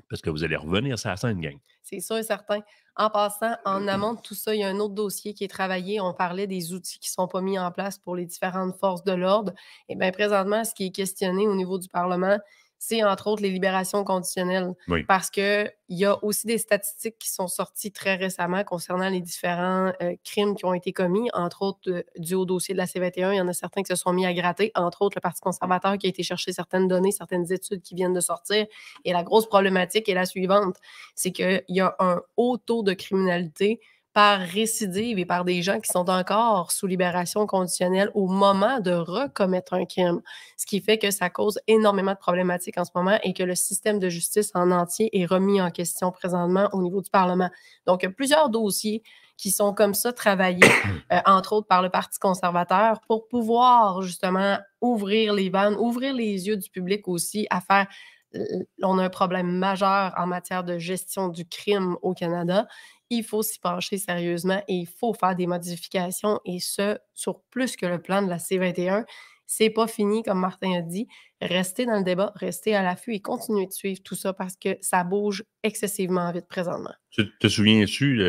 parce que vous allez revenir sur la scène, gang. C'est sûr et certain. En passant, en amont de tout ça, il y a un autre dossier qui est travaillé. On parlait des outils qui ne sont pas mis en place pour les différentes forces de l'ordre. Et bien, présentement, ce qui est questionné au niveau du Parlement, c'est entre autres les libérations conditionnelles. Oui. Parce qu'il y a aussi des statistiques qui sont sorties très récemment concernant les différents crimes qui ont été commis, entre autres dû au dossier de la C21. Il y en a certains qui se sont mis à gratter, entre autres le Parti conservateur qui a été chercher certaines données, certaines études qui viennent de sortir. Et la grosse problématique est la suivante, c'est qu'il y a un haut taux de criminalité par récidive et par des gens qui sont encore sous libération conditionnelle au moment de recommettre un crime. Ce qui fait que ça cause énormément de problématiques en ce moment et que le système de justice en entier est remis en question présentement au niveau du Parlement. Donc, il y a plusieurs dossiers qui sont comme ça travaillés, entre autres par le Parti conservateur, pour pouvoir justement ouvrir les vannes, ouvrir les yeux du public aussi à faire... On a un problème majeur en matière de gestion du crime au Canada. Il faut s'y pencher sérieusement et il faut faire des modifications et ce, sur plus que le plan de la C21. C'est pas fini, comme Martin a dit. Restez dans le débat, restez à l'affût et continuez de suivre tout ça parce que ça bouge excessivement vite présentement. Te souviens-tu,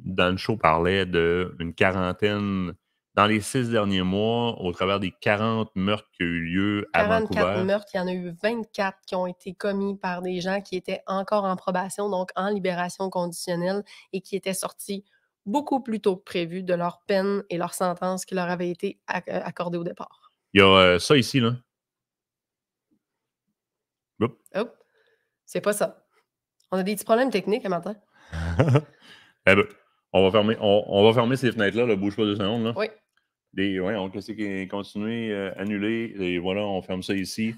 Dan Shaw parlait d'une quarantaine, dans les 6 derniers mois, au travers des 40 meurtres qui ont eu lieu à Vancouver. 44 meurtres, il y en a eu 24 qui ont été commis par des gens qui étaient encore en probation, donc en libération conditionnelle et qui étaient sortis beaucoup plus tôt que prévu de leur peine et leur sentence qui leur avait été accordée au départ. Il y a ça ici, là. Oups. Oh, c'est pas ça. On a des petits problèmes techniques un matin. Eh ben, on va fermer ces fenêtres-là, bouge pas 2 secondes. Là. Oui. On peut continuer, annuler, et voilà, on ferme ça ici.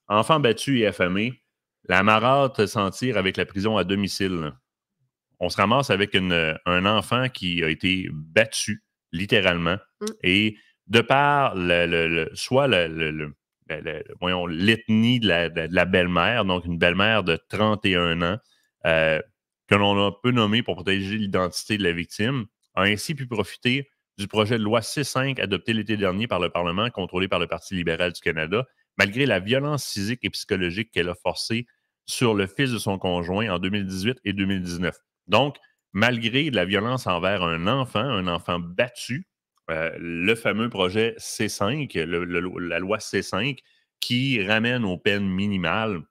Enfants battus et affamés, la marâtre s'en tire avec la prison à domicile. Là. On se ramasse avec un enfant qui a été battu, littéralement, et de par soit l'ethnie de la belle-mère, donc une belle-mère de 31 ans, que l'on a peu nommée pour protéger l'identité de la victime, a ainsi pu profiter du projet de loi C5 adopté l'été dernier par le Parlement, contrôlé par le Parti libéral du Canada, malgré la violence physique et psychologique qu'elle a forcée sur le fils de son conjoint en 2018 et 2019. Donc, malgré la violence envers un enfant battu, le fameux projet C5, la loi C5, qui ramène aux peines minimales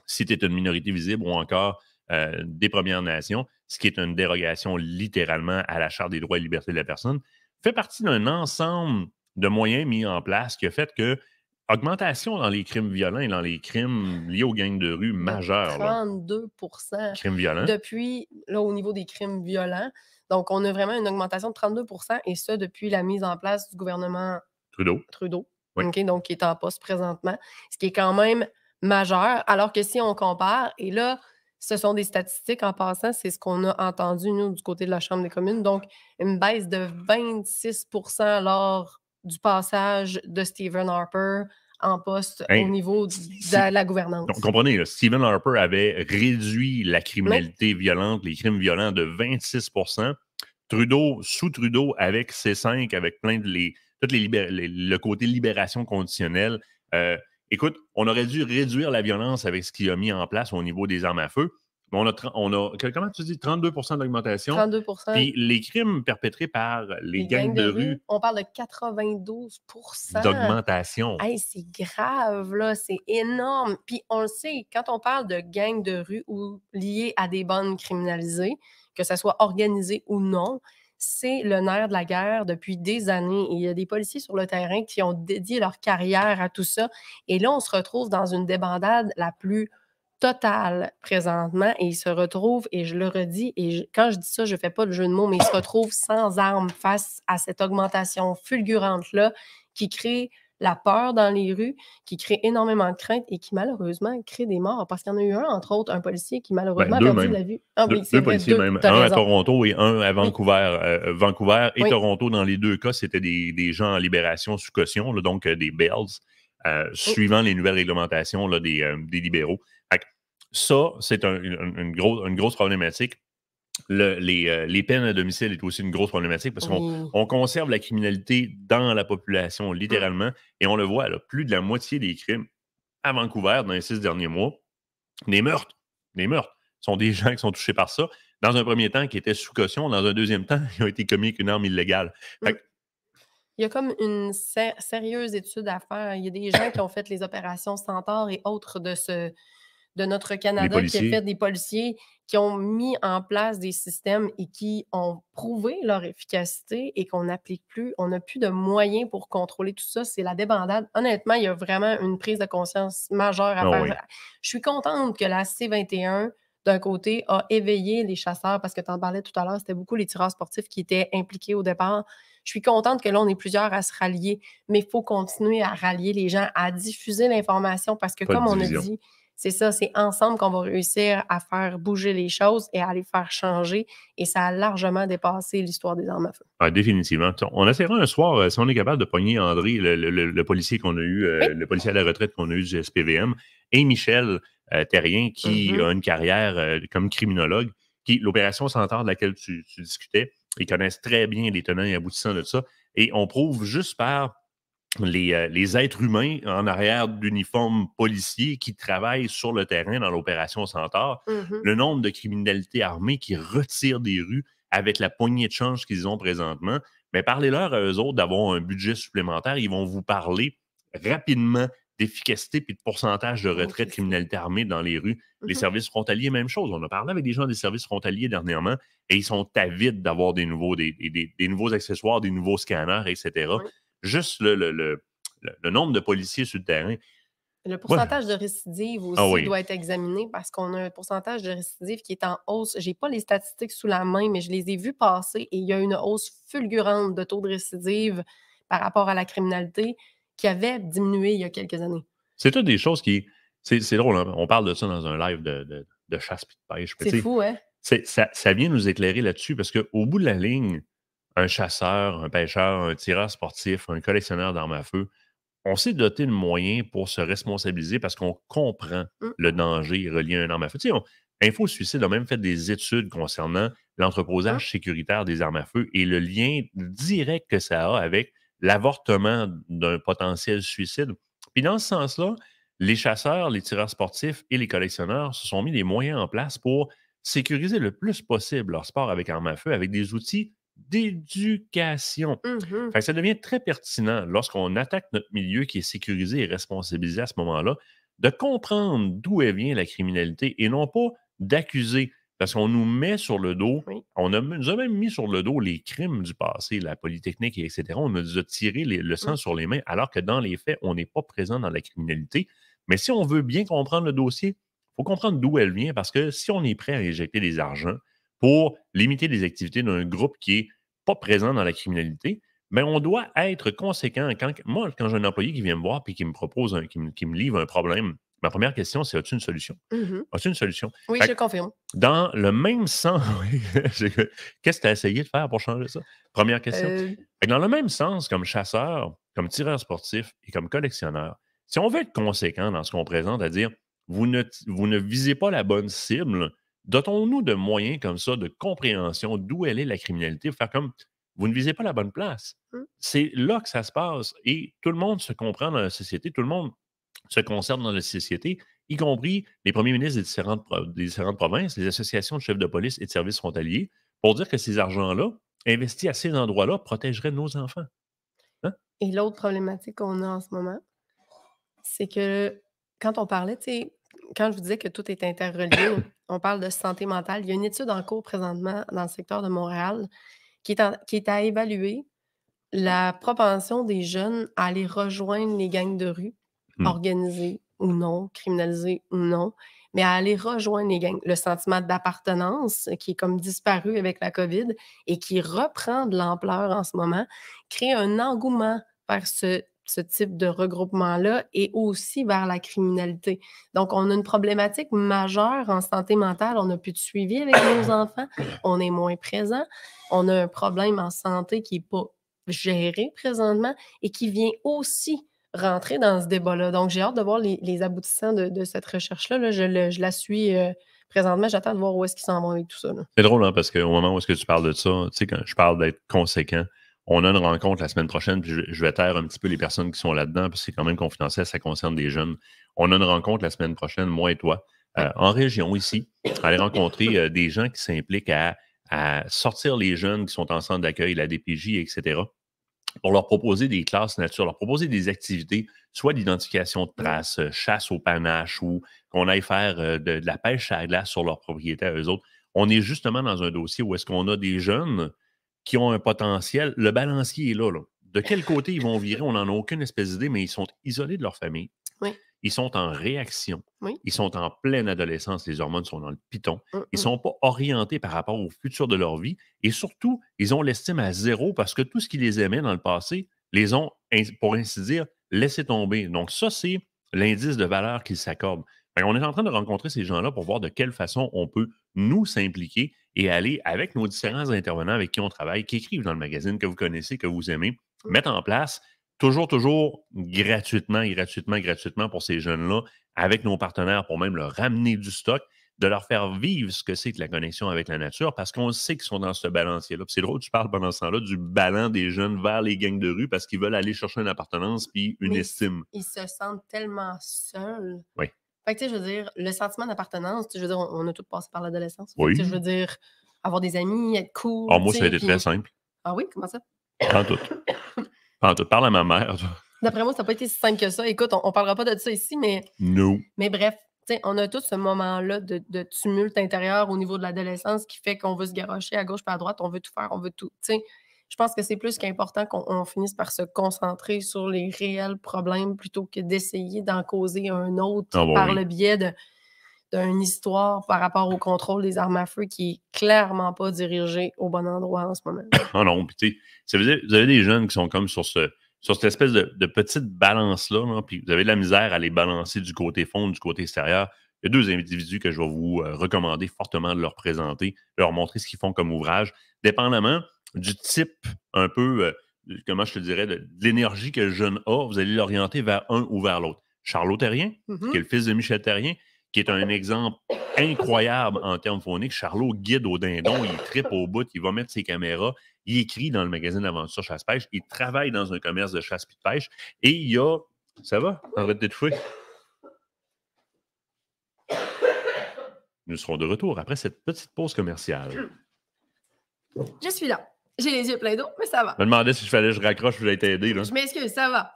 si tu es une minorité visible ou encore des Premières Nations, ce qui est une dérogation littéralement à la Charte des droits et libertés de la personne, fait partie d'un ensemble de moyens mis en place qui a fait que augmentation dans les crimes violents et dans les crimes liés aux gangs de rue De majeurs. 32 Crimes violents. depuis, là, au niveau des crimes violents. Donc, on a vraiment une augmentation de 32 et ça, depuis la mise en place du gouvernement Trudeau, Oui. OK, donc qui est en poste présentement, ce qui est quand même majeur. Alors que si on compare, et là, ce sont des statistiques en passant, c'est ce qu'on a entendu, nous, du côté de la Chambre des communes. Donc, une baisse de 26 lors du passage de Stephen Harper en poste au niveau de la gouvernance. Donc, comprenez, là, Stephen Harper avait réduit la criminalité violente, les crimes violents de 26 sous Trudeau, avec C5, avec plein de le côté libération conditionnelle. Écoute, on aurait dû réduire la violence avec ce qu'il a mis en place au niveau des armes à feu. Mais comment tu dis, 32 d'augmentation? 32 Puis les crimes perpétrés par les gangs de rue, on parle de 92 d'augmentation. Hey, c'est grave, là, c'est énorme. Puis on le sait, quand on parle de gangs de rue ou liés à des bandes criminalisées, que ça soit organisé ou non, c'est le nerf de la guerre depuis des années. Et il y a des policiers sur le terrain qui ont dédié leur carrière à tout ça. Et là, on se retrouve dans une débandade la plus totale présentement. Et ils se retrouvent, et je le redis, et quand je dis ça, je ne fais pas de jeu de mots, mais ils se retrouvent sans armes face à cette augmentation fulgurante-là qui crée la peur dans les rues, qui crée énormément de crainte et qui, malheureusement, crée des morts. Parce qu'il y en a eu un, entre autres, un policier qui, malheureusement, a perdu la vie. Ah oui, c'est deux vrai, policiers même. t'as Un à raison. Toronto et un à Vancouver. Vancouver et Oui. Toronto, dans les deux cas, c'était des gens en libération sous caution, là, donc des bails, suivant les nouvelles réglementations là, des libéraux. Fait que ça, c'est une grosse problématique. Les peines à domicile est aussi une grosse problématique parce qu'on conserve la criminalité dans la population, littéralement. Et on le voit, là, plus de la moitié des crimes à Vancouver dans les 6 derniers mois, des meurtres, sont des gens qui sont touchés par ça. Dans un premier temps, qui étaient sous caution. Dans un deuxième temps, ils ont été commis avec une arme illégale. Fait que, il y a comme une sérieuse étude à faire. Il y a des gens qui ont fait les opérations Centaure et autres de notre Canada, qui a fait des policiers qui ont mis en place des systèmes et qui ont prouvé leur efficacité et qu'on n'applique plus. On n'a plus de moyens pour contrôler tout ça. C'est la débandade. Honnêtement, il y a vraiment une prise de conscience majeure à faire. Oui. Je suis contente que la C21, d'un côté, a éveillé les chasseurs, parce que tu en parlais tout à l'heure, c'était beaucoup les tireurs sportifs qui étaient impliqués au départ. Je suis contente que là, on est plusieurs à se rallier, mais il faut continuer à rallier les gens, à diffuser l'information, parce que, comme on a dit, c'est ça, c'est ensemble qu'on va réussir à faire bouger les choses et à les faire changer. Et ça a largement dépassé l'histoire des armes à feu. Ah, définitivement. On essaiera un soir, si on est capable de pogner André, le policier qu'on a eu, le policier à la retraite qu'on a eu du SPVM, et Michel Terrien, qui a une carrière comme criminologue, qui l'opération Centaure de laquelle tu discutais, ils connaissent très bien les tenants et aboutissants de ça. Et on prouve juste par les êtres humains en arrière d'uniformes policiers qui travaillent sur le terrain dans l'opération Centaure, le nombre de criminalités armées qui retirent des rues avec la poignée de change qu'ils ont présentement. Mais parlez-leur à eux autres d'avoir un budget supplémentaire. Ils vont vous parler rapidement d'efficacité et de pourcentage de retrait de criminalité armée dans les rues. Les services frontaliers, même chose. On a parlé avec des gens des services frontaliers dernièrement et ils sont avides d'avoir des nouveaux accessoires, des nouveaux scanners, etc. Juste le nombre de policiers sur le terrain. Le pourcentage de récidive aussi doit être examiné, parce qu'on a un pourcentage de récidive qui est en hausse. Je n'ai pas les statistiques sous la main, mais je les ai vues passer et il y a une hausse fulgurante de taux de récidive par rapport à la criminalité qui avait diminué il y a quelques années. C'est toutes des choses qui... C'est drôle, hein? On parle de ça dans un live de chasse et de pêche. C'est fou, hein? Ça vient nous éclairer là-dessus parce qu'au bout de la ligne, un chasseur, un pêcheur, un tireur sportif, un collectionneur d'armes à feu, on s'est doté de moyens pour se responsabiliser parce qu'on comprend le danger relié à une arme à feu. Tu sais, Info Suicide a même fait des études concernant l'entreposage sécuritaire des armes à feu et le lien direct que ça a avec l'avortement d'un potentiel suicide. Puis dans ce sens-là, les chasseurs, les tireurs sportifs et les collectionneurs se sont mis des moyens en place pour sécuriser le plus possible leur sport avec armes à feu avec des outils d'éducation. Mhm. Fait que ça devient très pertinent lorsqu'on attaque notre milieu qui est sécurisé et responsabilisé à ce moment-là, de comprendre d'où elle vient la criminalité et non pas d'accuser. Parce qu'on nous met sur le dos, Oui. nous a même mis sur le dos les crimes du passé, la Polytechnique, etc. On nous a tiré le sang sur les mains, alors que dans les faits, on n'est pas présent dans la criminalité. Mais si on veut bien comprendre le dossier, il faut comprendre d'où elle vient, parce que si on est prêt à injecter des argents pour limiter les activités d'un groupe qui n'est pas présent dans la criminalité, mais on doit être conséquent. Quand j'ai un employé qui vient me voir et qui me propose, qui me livre un problème, ma première question, c'est: as-tu une solution? Mhm. As-tu une solution? Oui, Fait je confirme. dans le même sens, oui, qu'est-ce que tu as essayé de faire pour changer ça? Première question. Euh, Fait que dans le même sens, comme chasseur, comme tireur sportif et comme collectionneur, si on veut être conséquent dans ce qu'on présente, à dire vous ne visez pas la bonne cible, dotons-nous de moyens comme ça, de compréhension d'où elle est la criminalité, pour faire comme vous ne visez pas la bonne place. mm. C'est là que ça se passe et tout le monde se comprend dans la société, tout le monde se concerne dans la société, y compris les premiers ministres des différentes provinces, les associations de chefs de police et de services frontaliers, pour dire que ces argents-là, investis à ces endroits-là, protégeraient nos enfants. Hein? Et l'autre problématique qu'on a en ce moment, c'est que quand on parlait, tu sais, quand je vous disais que tout est interrelié, on parle de santé mentale. Il y a une étude en cours présentement dans le secteur de Montréal qui est à évaluer la propension des jeunes à aller rejoindre les gangs de rue, Hmm. organisés ou non, criminalisés ou non, mais à aller rejoindre les gangs. Le sentiment d'appartenance qui est comme disparu avec la COVID et qui reprend de l'ampleur en ce moment, crée un engouement vers ce type de regroupement-là et aussi vers la criminalité. Donc, on a une problématique majeure en santé mentale. On n'a plus de suivi avec nos enfants. On est moins présent. On a un problème en santé qui n'est pas géré présentement et qui vient aussi rentrer dans ce débat-là. Donc, j'ai hâte de voir les aboutissants de cette recherche-là. Là. Je la suis présentement. J'attends de voir où est-ce qu'ils s'en vont avec tout ça. Là. C'est drôle, hein, parce qu'au moment où est-ce que tu parles de ça, tu sais, quand je parle d'être conséquent, on a une rencontre la semaine prochaine, puis je vais taire un petit peu les personnes qui sont là-dedans, puis c'est quand même confidentiel, ça concerne des jeunes. On a une rencontre la semaine prochaine, moi et toi, en région ici, aller rencontrer des gens qui s'impliquent à sortir les jeunes qui sont en centre d'accueil, la DPJ, etc., pour leur proposer des classes nature, leur proposer des activités, soit d'identification de traces, chasse au panache ou qu'on aille faire de la pêche à la glace sur leur propriété à eux autres. On est justement dans un dossier où est-ce qu'on a des jeunes qui ont un potentiel. Le balancier est là, là. De quel côté ils vont virer, on n'en a aucune espèce d'idée, mais ils sont isolés de leur famille. Oui. Ils sont en réaction. Oui. Ils sont en pleine adolescence. Les hormones sont dans le piton. Ils ne Mm. sont pas orientés par rapport au futur de leur vie. Et surtout, ils ont l'estime à zéro parce que tout ce qui les aimait dans le passé, les ont, pour ainsi dire, laissé tomber. Donc, ça, c'est l'indice de valeur qu'ils s'accordent. On est en train de rencontrer ces gens-là pour voir de quelle façon on peut nous s'impliquer et aller avec nos différents intervenants avec qui on travaille, qui écrivent dans le magazine, que vous connaissez, que vous aimez, mettre en place toujours gratuitement pour ces jeunes-là, avec nos partenaires pour même leur ramener du stock, de leur faire vivre ce que c'est que la connexion avec la nature, parce qu'on sait qu'ils sont dans ce balancier-là. Puis c'est drôle, tu parles pendant ce temps-là du ballon des jeunes vers les gangs de rue parce qu'ils veulent aller chercher une appartenance puis une estime. Ils se sentent tellement seuls. Oui. Fait que, tu sais, je veux dire, le sentiment d'appartenance, je veux dire, on a tous passé par l'adolescence. Oui. Je veux dire, avoir des amis, être cool. Alors, moi, ça a été très simple. Ah oui? Comment ça? Pas tout. Pas tout. Parle à ma mère. D'après moi, ça n'a pas été si simple que ça. Écoute, on ne parlera pas de ça ici, mais. No. Mais bref, on a tous ce moment-là de tumulte intérieur au niveau de l'adolescence qui fait qu'on veut se garrocher à gauche et à droite, on veut tout faire, on veut tout. Je pense que c'est plus qu'important qu'on finisse par se concentrer sur les réels problèmes plutôt que d'essayer d'en causer un autre par le biais d'une histoire par rapport au contrôle des armes à feu qui est clairement pas dirigée au bon endroit en ce moment. Ah non, puis tu sais, vous avez des jeunes qui sont comme sur cette espèce de petite balance-là, là, puis vous avez de la misère à les balancer du côté fond, du côté extérieur. Il y a deux individus que je vais vous recommander fortement de leur présenter, de leur montrer ce qu'ils font comme ouvrage, dépendamment du type un peu, comment je te dirais, de l'énergie que le jeune a, vous allez l'orienter vers un ou vers l'autre. Charlot Terrien, qui est le fils de Michel Terrien, qui est un exemple incroyable en termes phoniques. Charlot guide au dindon, il trippe au bout, il va mettre ses caméras, il écrit dans le magazine Aventure Chasse-Pêche, il travaille dans un commerce de chasse et de pêche, et il y a... Ça va? Arrête d'étouffer. Nous serons de retour après cette petite pause commerciale. Je suis là. J'ai les yeux pleins d'eau, mais ça va. Je me demandais si je fallait que je raccroche, je voulais t'aider. Je m'excuse, ça va.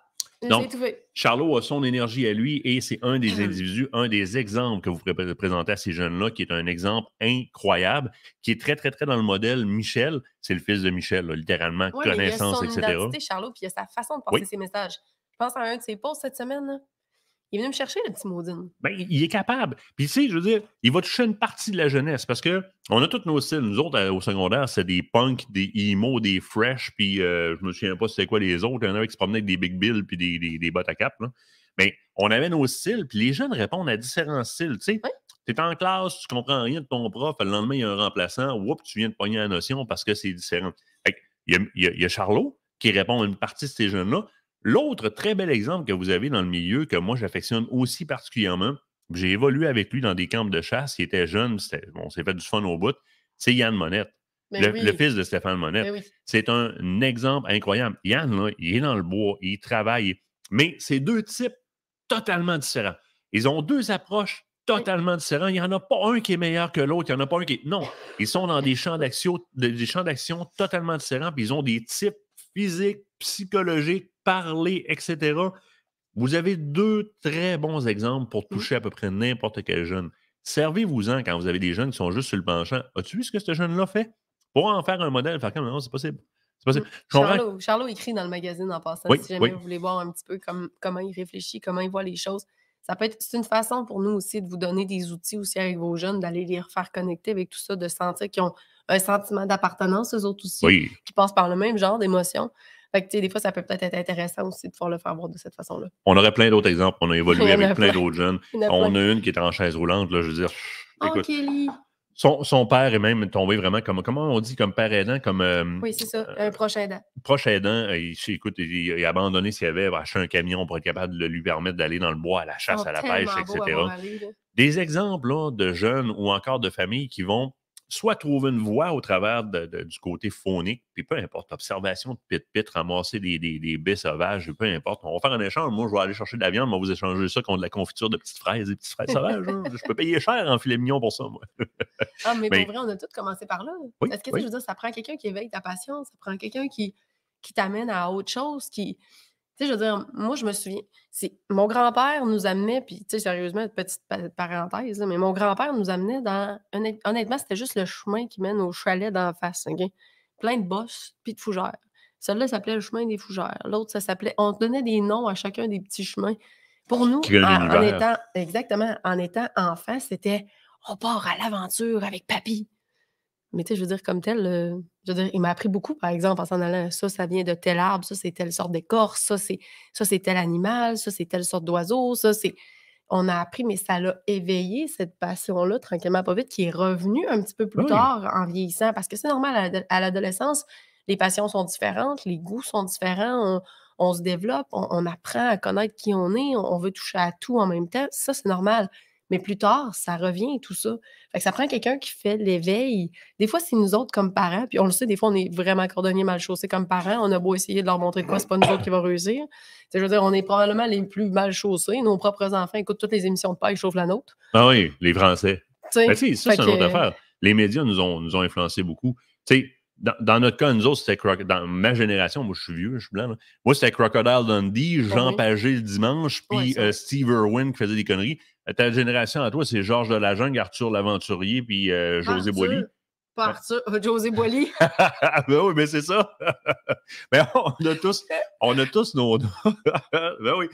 Donc, Charlot a son énergie à lui et c'est un des individus, un des exemples que vous pourrez présenter à ces jeunes-là, qui est un exemple incroyable, qui est très, très, très dans le modèle Michel. C'est le fils de Michel, là, littéralement, connaissance, etc. Il a son identité, Charlot, puis il a sa façon de passer ses messages. Je pense à un de ses posts cette semaine, là. Il est venu me chercher, le petit Maudine. Ben, il est capable. Puis, tu sais, je veux dire, il va toucher une partie de la jeunesse parce qu'on a tous nos styles. Nous autres, au secondaire, c'est des punks, des emo, des fresh, puis je me souviens pas c'était quoi les autres. Il y en avait qui se promenaient avec des big bills puis des bottes à cap. Là. Mais on avait nos styles, puis les jeunes répondent à différents styles. Tu sais, tu es en classe, tu comprends rien de ton prof, le lendemain, il y a un remplaçant, oups, tu viens de pogner la notion parce que c'est différent. Il y a Charlot qui répond à une partie de ces jeunes-là. L'autre très bel exemple que vous avez dans le milieu, que moi j'affectionne aussi particulièrement, j'ai évolué avec lui dans des camps de chasse, il était jeune, on s'est fait du fun au bout, c'est Yann Monette, le fils de Stéphane Monette. C'est un exemple incroyable. Yann, là, il est dans le bois, il travaille, mais c'est deux types totalement différents. Ils ont deux approches totalement différentes. Il n'y en a pas un qui est meilleur que l'autre, il n'y en a pas un qui est... Non, ils sont dans des champs d'action totalement différents, puis ils ont des types physiques, psychologiques, parler, etc. Vous avez deux très bons exemples pour toucher à peu près n'importe quel jeune. Servez-vous-en quand vous avez des jeunes qui sont juste sur le penchant. As-tu vu ce que ce jeune-là fait? Pour en faire un modèle, faire comme non, c'est possible. C'est possible. Charlot écrit dans le magazine en passant, si jamais vous voulez voir un petit peu comment il réfléchit, comment il voit les choses. C'est une façon pour nous aussi de vous donner des outils aussi avec vos jeunes, d'aller les refaire connecter avec tout ça, de sentir qu'ils ont un sentiment d'appartenance, eux autres aussi, qui passent par le même genre d'émotions. Fait que, des fois, ça peut peut-être être intéressant aussi de pouvoir le faire voir de cette façon-là. On aurait plein d'autres exemples. On a évolué avec plein d'autres jeunes. On a une qui est en chaise roulante. Là, je veux dire, écoute, Kelly! Son père est même tombé vraiment comme, comment on dit, comme père aidant, comme... oui, c'est ça, un proche aidant. Proche aidant, écoute, il a abandonné ce qu'il avait, acheté un camion pour être capable de lui permettre d'aller dans le bois, à la chasse, à la pêche, etc. Des exemples là, de jeunes ou encore de familles qui vont soit trouver une voie au travers du côté phonique, puis peu importe, observation de pit-pit, ramasser des baies sauvages, peu importe. On va faire un échange. Moi, je vais aller chercher de la viande, on va vous échanger ça contre de la confiture de petites fraises, des petites fraises sauvages. Hein. Je peux payer cher en filet mignon pour ça, moi. Mais pour vrai, on a tous commencé par là. Est-ce que, je veux dire, ça prend quelqu'un qui éveille ta passion, ça prend quelqu'un qui t'amène à autre chose, qui... Tu sais, je veux dire, moi, je me souviens, mon grand-père nous amenait, puis, tu sais, sérieusement, petite parenthèse, là, mais mon grand-père nous amenait dans... Honnêtement, c'était juste le chemin qui mène au chalet d'en face, OK? Plein de bosses, puis de fougères. Celui-là s'appelait le chemin des fougères. L'autre, ça s'appelait... On donnait des noms à chacun des petits chemins. Pour nous, en étant enfant, c'était « On part à l'aventure avec papy ». Mais tu sais, je veux dire, comme tel, je veux dire, il m'a appris beaucoup, par exemple, en s'en allant. Ça vient de tel arbre, ça, c'est telle sorte d'écorce, ça, c'est tel animal, ça, c'est telle sorte d'oiseau, ça, c'est... On a appris, mais ça l'a éveillé, cette passion-là, tranquillement, pas vite, qui est revenue un petit peu plus tard, en vieillissant. Parce que c'est normal, à l'adolescence, les passions sont différentes, les goûts sont différents, on se développe, on apprend à connaître qui on est, on veut toucher à tout en même temps. Ça, c'est normal. Mais plus tard, ça revient, tout ça. Fait que ça prend quelqu'un qui fait l'éveil. Des fois, c'est nous autres comme parents, puis on le sait, des fois, on est vraiment cordonniers mal chaussés comme parents. On a beau essayer de leur montrer de quoi, c'est pas nous autres qui va réussir. Je veux dire, on est probablement les plus mal chaussés. Nos propres enfants écoutent toutes les émissions de paille, chauffent la nôtre. Ah oui, les Français. Ben, ça, c'est une autre affaire. Les médias nous ont influencés beaucoup. Tu sais, dans notre cas, nous autres, c'était dans ma génération, moi je suis vieux, je suis blanc. Là. Moi, c'était Crocodile Dundee, Jean Pagé le dimanche, puis Steve Irwin qui faisait des conneries. Ta génération à toi, c'est Georges de la Jungle, Arthur l'Aventurier, puis José Boilly. Pas Arthur, José Boilly. Ben oui, mais c'est ça. Ben, on a tous nos... ben oui.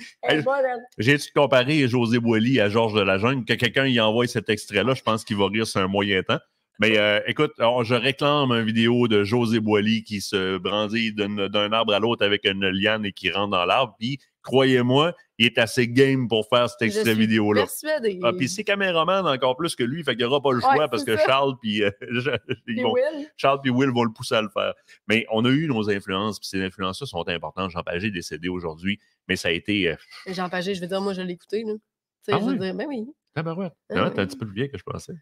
J'ai-tu comparé José Boilly à Georges de la Jungle? Que quelqu'un y envoie cet extrait-là, je pense qu'il va rire sur un moyen temps. Mais écoute, je réclame une vidéo de José Boilly qui se brandit d'un arbre à l'autre avec une liane et qui rentre dans l'arbre. Puis, croyez-moi, il est assez game pour faire cet extrait vidéo-là. Puis c'est caméraman encore plus que lui, fait qu'il n'aura pas le choix parce que Charles puis Will vont le pousser à le faire. Mais on a eu nos influences, puis ces influences-là sont importantes. Jean Pagé est décédé aujourd'hui, mais ça a été... Jean Pagé, je veux dire, moi, je l'ai écouté. Là. Je veux dire, ben oui. Tabarouette. Ah Non, t'es un oui, petit peu plus vieille que je pensais.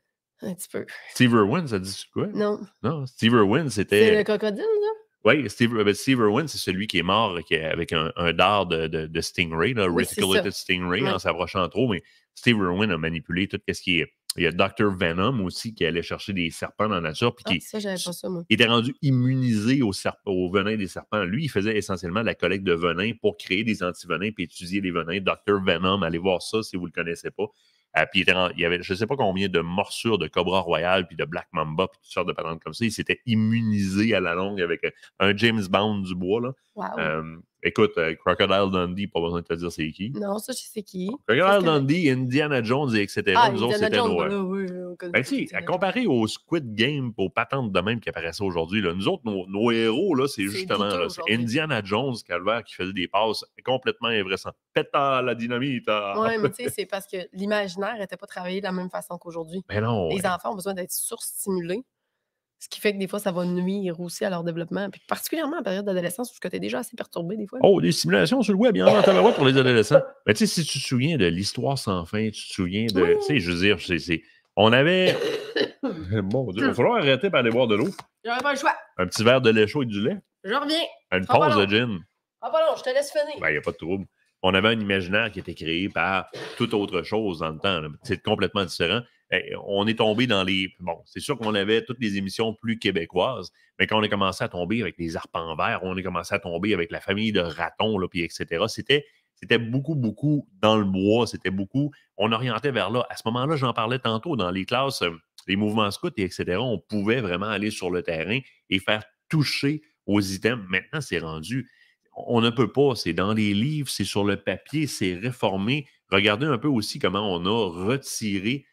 un petit peu. Steve Irwin, ça dit quoi? Non. Non, Steve Irwin, C'est c'était... le crocodile, là? Oui, Steve Irwin, c'est celui qui est mort avec un dard de Stingray, là, Oui, c'est ça. Reticulated Stingray, Ouais. en s'approchant trop, mais Steve Irwin a manipulé tout ce qui est... Il y a Dr. Venom aussi qui allait chercher des serpents dans la nature, puis Ah, ça, j'avais pas ça, moi. il était rendu immunisé au venin des serpents. Lui, il faisait essentiellement de la collecte de venin pour créer des antivenins puis étudier les venins. Dr. Venom, allez voir ça si vous ne le connaissez pas. Puis il y avait, je ne sais pas combien de morsures de Cobra Royal, puis de Black Mamba, puis toutes sortes de patentes comme ça. Il s'était immunisé à la longue avec un James Bond du bois. Là. Wow. Écoute, Crocodile Dundee, pas besoin de te dire c'est qui. Non, ça, je sais qui. Crocodile Dundee, Indiana Jones, et etc. Ah, Nous autres, Indiana c'était Jones, nos... ben là, oui, on connaît Ben, tous tu sais, Indiana Jones. comparé au Squid Game, aux patentes de même qui apparaissaient aujourd'hui, là, nous autres, nos héros, là, c'est justement douteux là, c'est aujourd'hui. Indiana Jones, Calvaire, qui faisait des passes complètement invraisemblables. Pète la dynamite! Ah! Oui, mais tu sais, c'est parce que l'imaginaire n'était pas travaillé de la même façon qu'aujourd'hui. Ben non, Les ouais. enfants ont besoin d'être surstimulés, ce qui fait que des fois, ça va nuire aussi à leur développement. Puis particulièrement en période d'adolescence, où tu es déjà assez perturbé des fois. Oh, des simulations sur le web, il y en a en tabarouette pour les adolescents. Mais tu sais, si tu te souviens de l'histoire sans fin, tu te souviens de. Oui. Tu sais, je veux dire, on avait. Bon Dieu, il va falloir arrêter par aller boire de l'eau. J'aurais pas le choix. Un petit verre de lait chaud et du lait. Je reviens. Une Prends pas pause long. de gin. Ah, pas long, je te laisse finir. Ben, il n'y a pas de trouble. On avait un imaginaire qui était créé par toute autre chose dans le temps. là. C'est complètement différent. On est tombé dans les... Bon, c'est sûr qu'on avait toutes les émissions plus québécoises, mais quand on a commencé à tomber avec les arpents verts, on a commencé à tomber avec la famille de ratons, là, puis etc., c'était beaucoup, beaucoup dans le bois. C'était beaucoup... On orientait vers là. À ce moment-là, j'en parlais tantôt dans les classes, les mouvements scouts, et etc., on pouvait vraiment aller sur le terrain et faire toucher aux items. Maintenant, c'est rendu... On ne peut pas, c'est dans les livres, c'est sur le papier, c'est réformé. Regardez un peu aussi comment on a retiré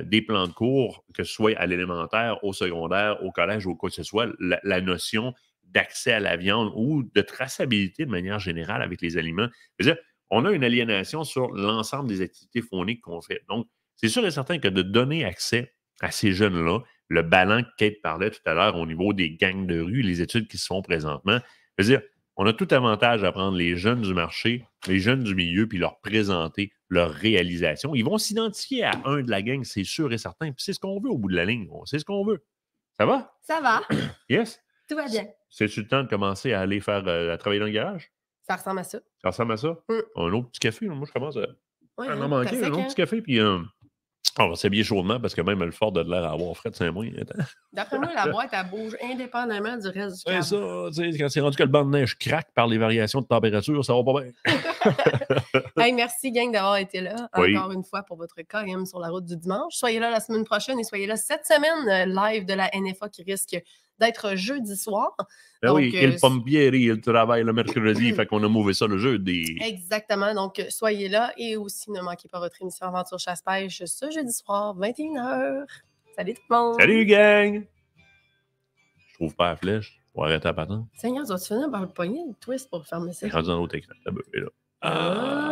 des plans de cours, que ce soit à l'élémentaire, au secondaire, au collège ou quoi que ce soit, la notion d'accès à la viande ou de traçabilité de manière générale avec les aliments. C'est-à-dire, on a une aliénation sur l'ensemble des activités phoniques qu'on fait. Donc, c'est sûr et certain que de donner accès à ces jeunes-là, le ballon que Kate parlait tout à l'heure au niveau des gangs de rue, les études qui se font présentement, c'est-à-dire, on a tout avantage à prendre les jeunes du marché, les jeunes du milieu, puis leur présenter leur réalisation. Ils vont s'identifier à un de la gang, c'est sûr et certain. Puis c'est ce qu'on veut au bout de la ligne. C'est ce qu'on veut. Ça va? Ça va. Yes? Tout va bien. C'est-tu le temps de commencer à aller faire à travailler dans le garage? Ça ressemble à ça. Ça ressemble à ça? Mm. Un autre petit café? Là. Moi, je commence à Oui, en manquer. Un autre petit café, puis on va s'habiller chaudement parce que même le fort de l'air à avoir frais de Saint-Mois. D'après moi, la boîte, elle bouge indépendamment du reste du Ouais, cadre. ça, tu sais, quand c'est rendu que le banc de neige craque par les variations de température, ça va pas bien. Hey, merci, gang, d'avoir été là Oui. encore une fois pour votre KM sur la route du dimanche. Soyez là la semaine prochaine et soyez là cette semaine, live de la NFA qui risque d'être jeudi soir. Ben Donc, oui, il pompieri, il travaille le mercredi, fait qu'on a mouvé ça le jeudi. Exactement. Donc, soyez là et aussi ne manquez pas votre émission Aventure Chasse-Pêche ce jeudi soir, 21h. Salut tout le monde! Salut, gang! Je trouve pas la flèche. On va arrêter à patente. Seigneur, dois-tu finir par le poignet, le twist pour fermer ça? Rendu dans l'autre écran. Là.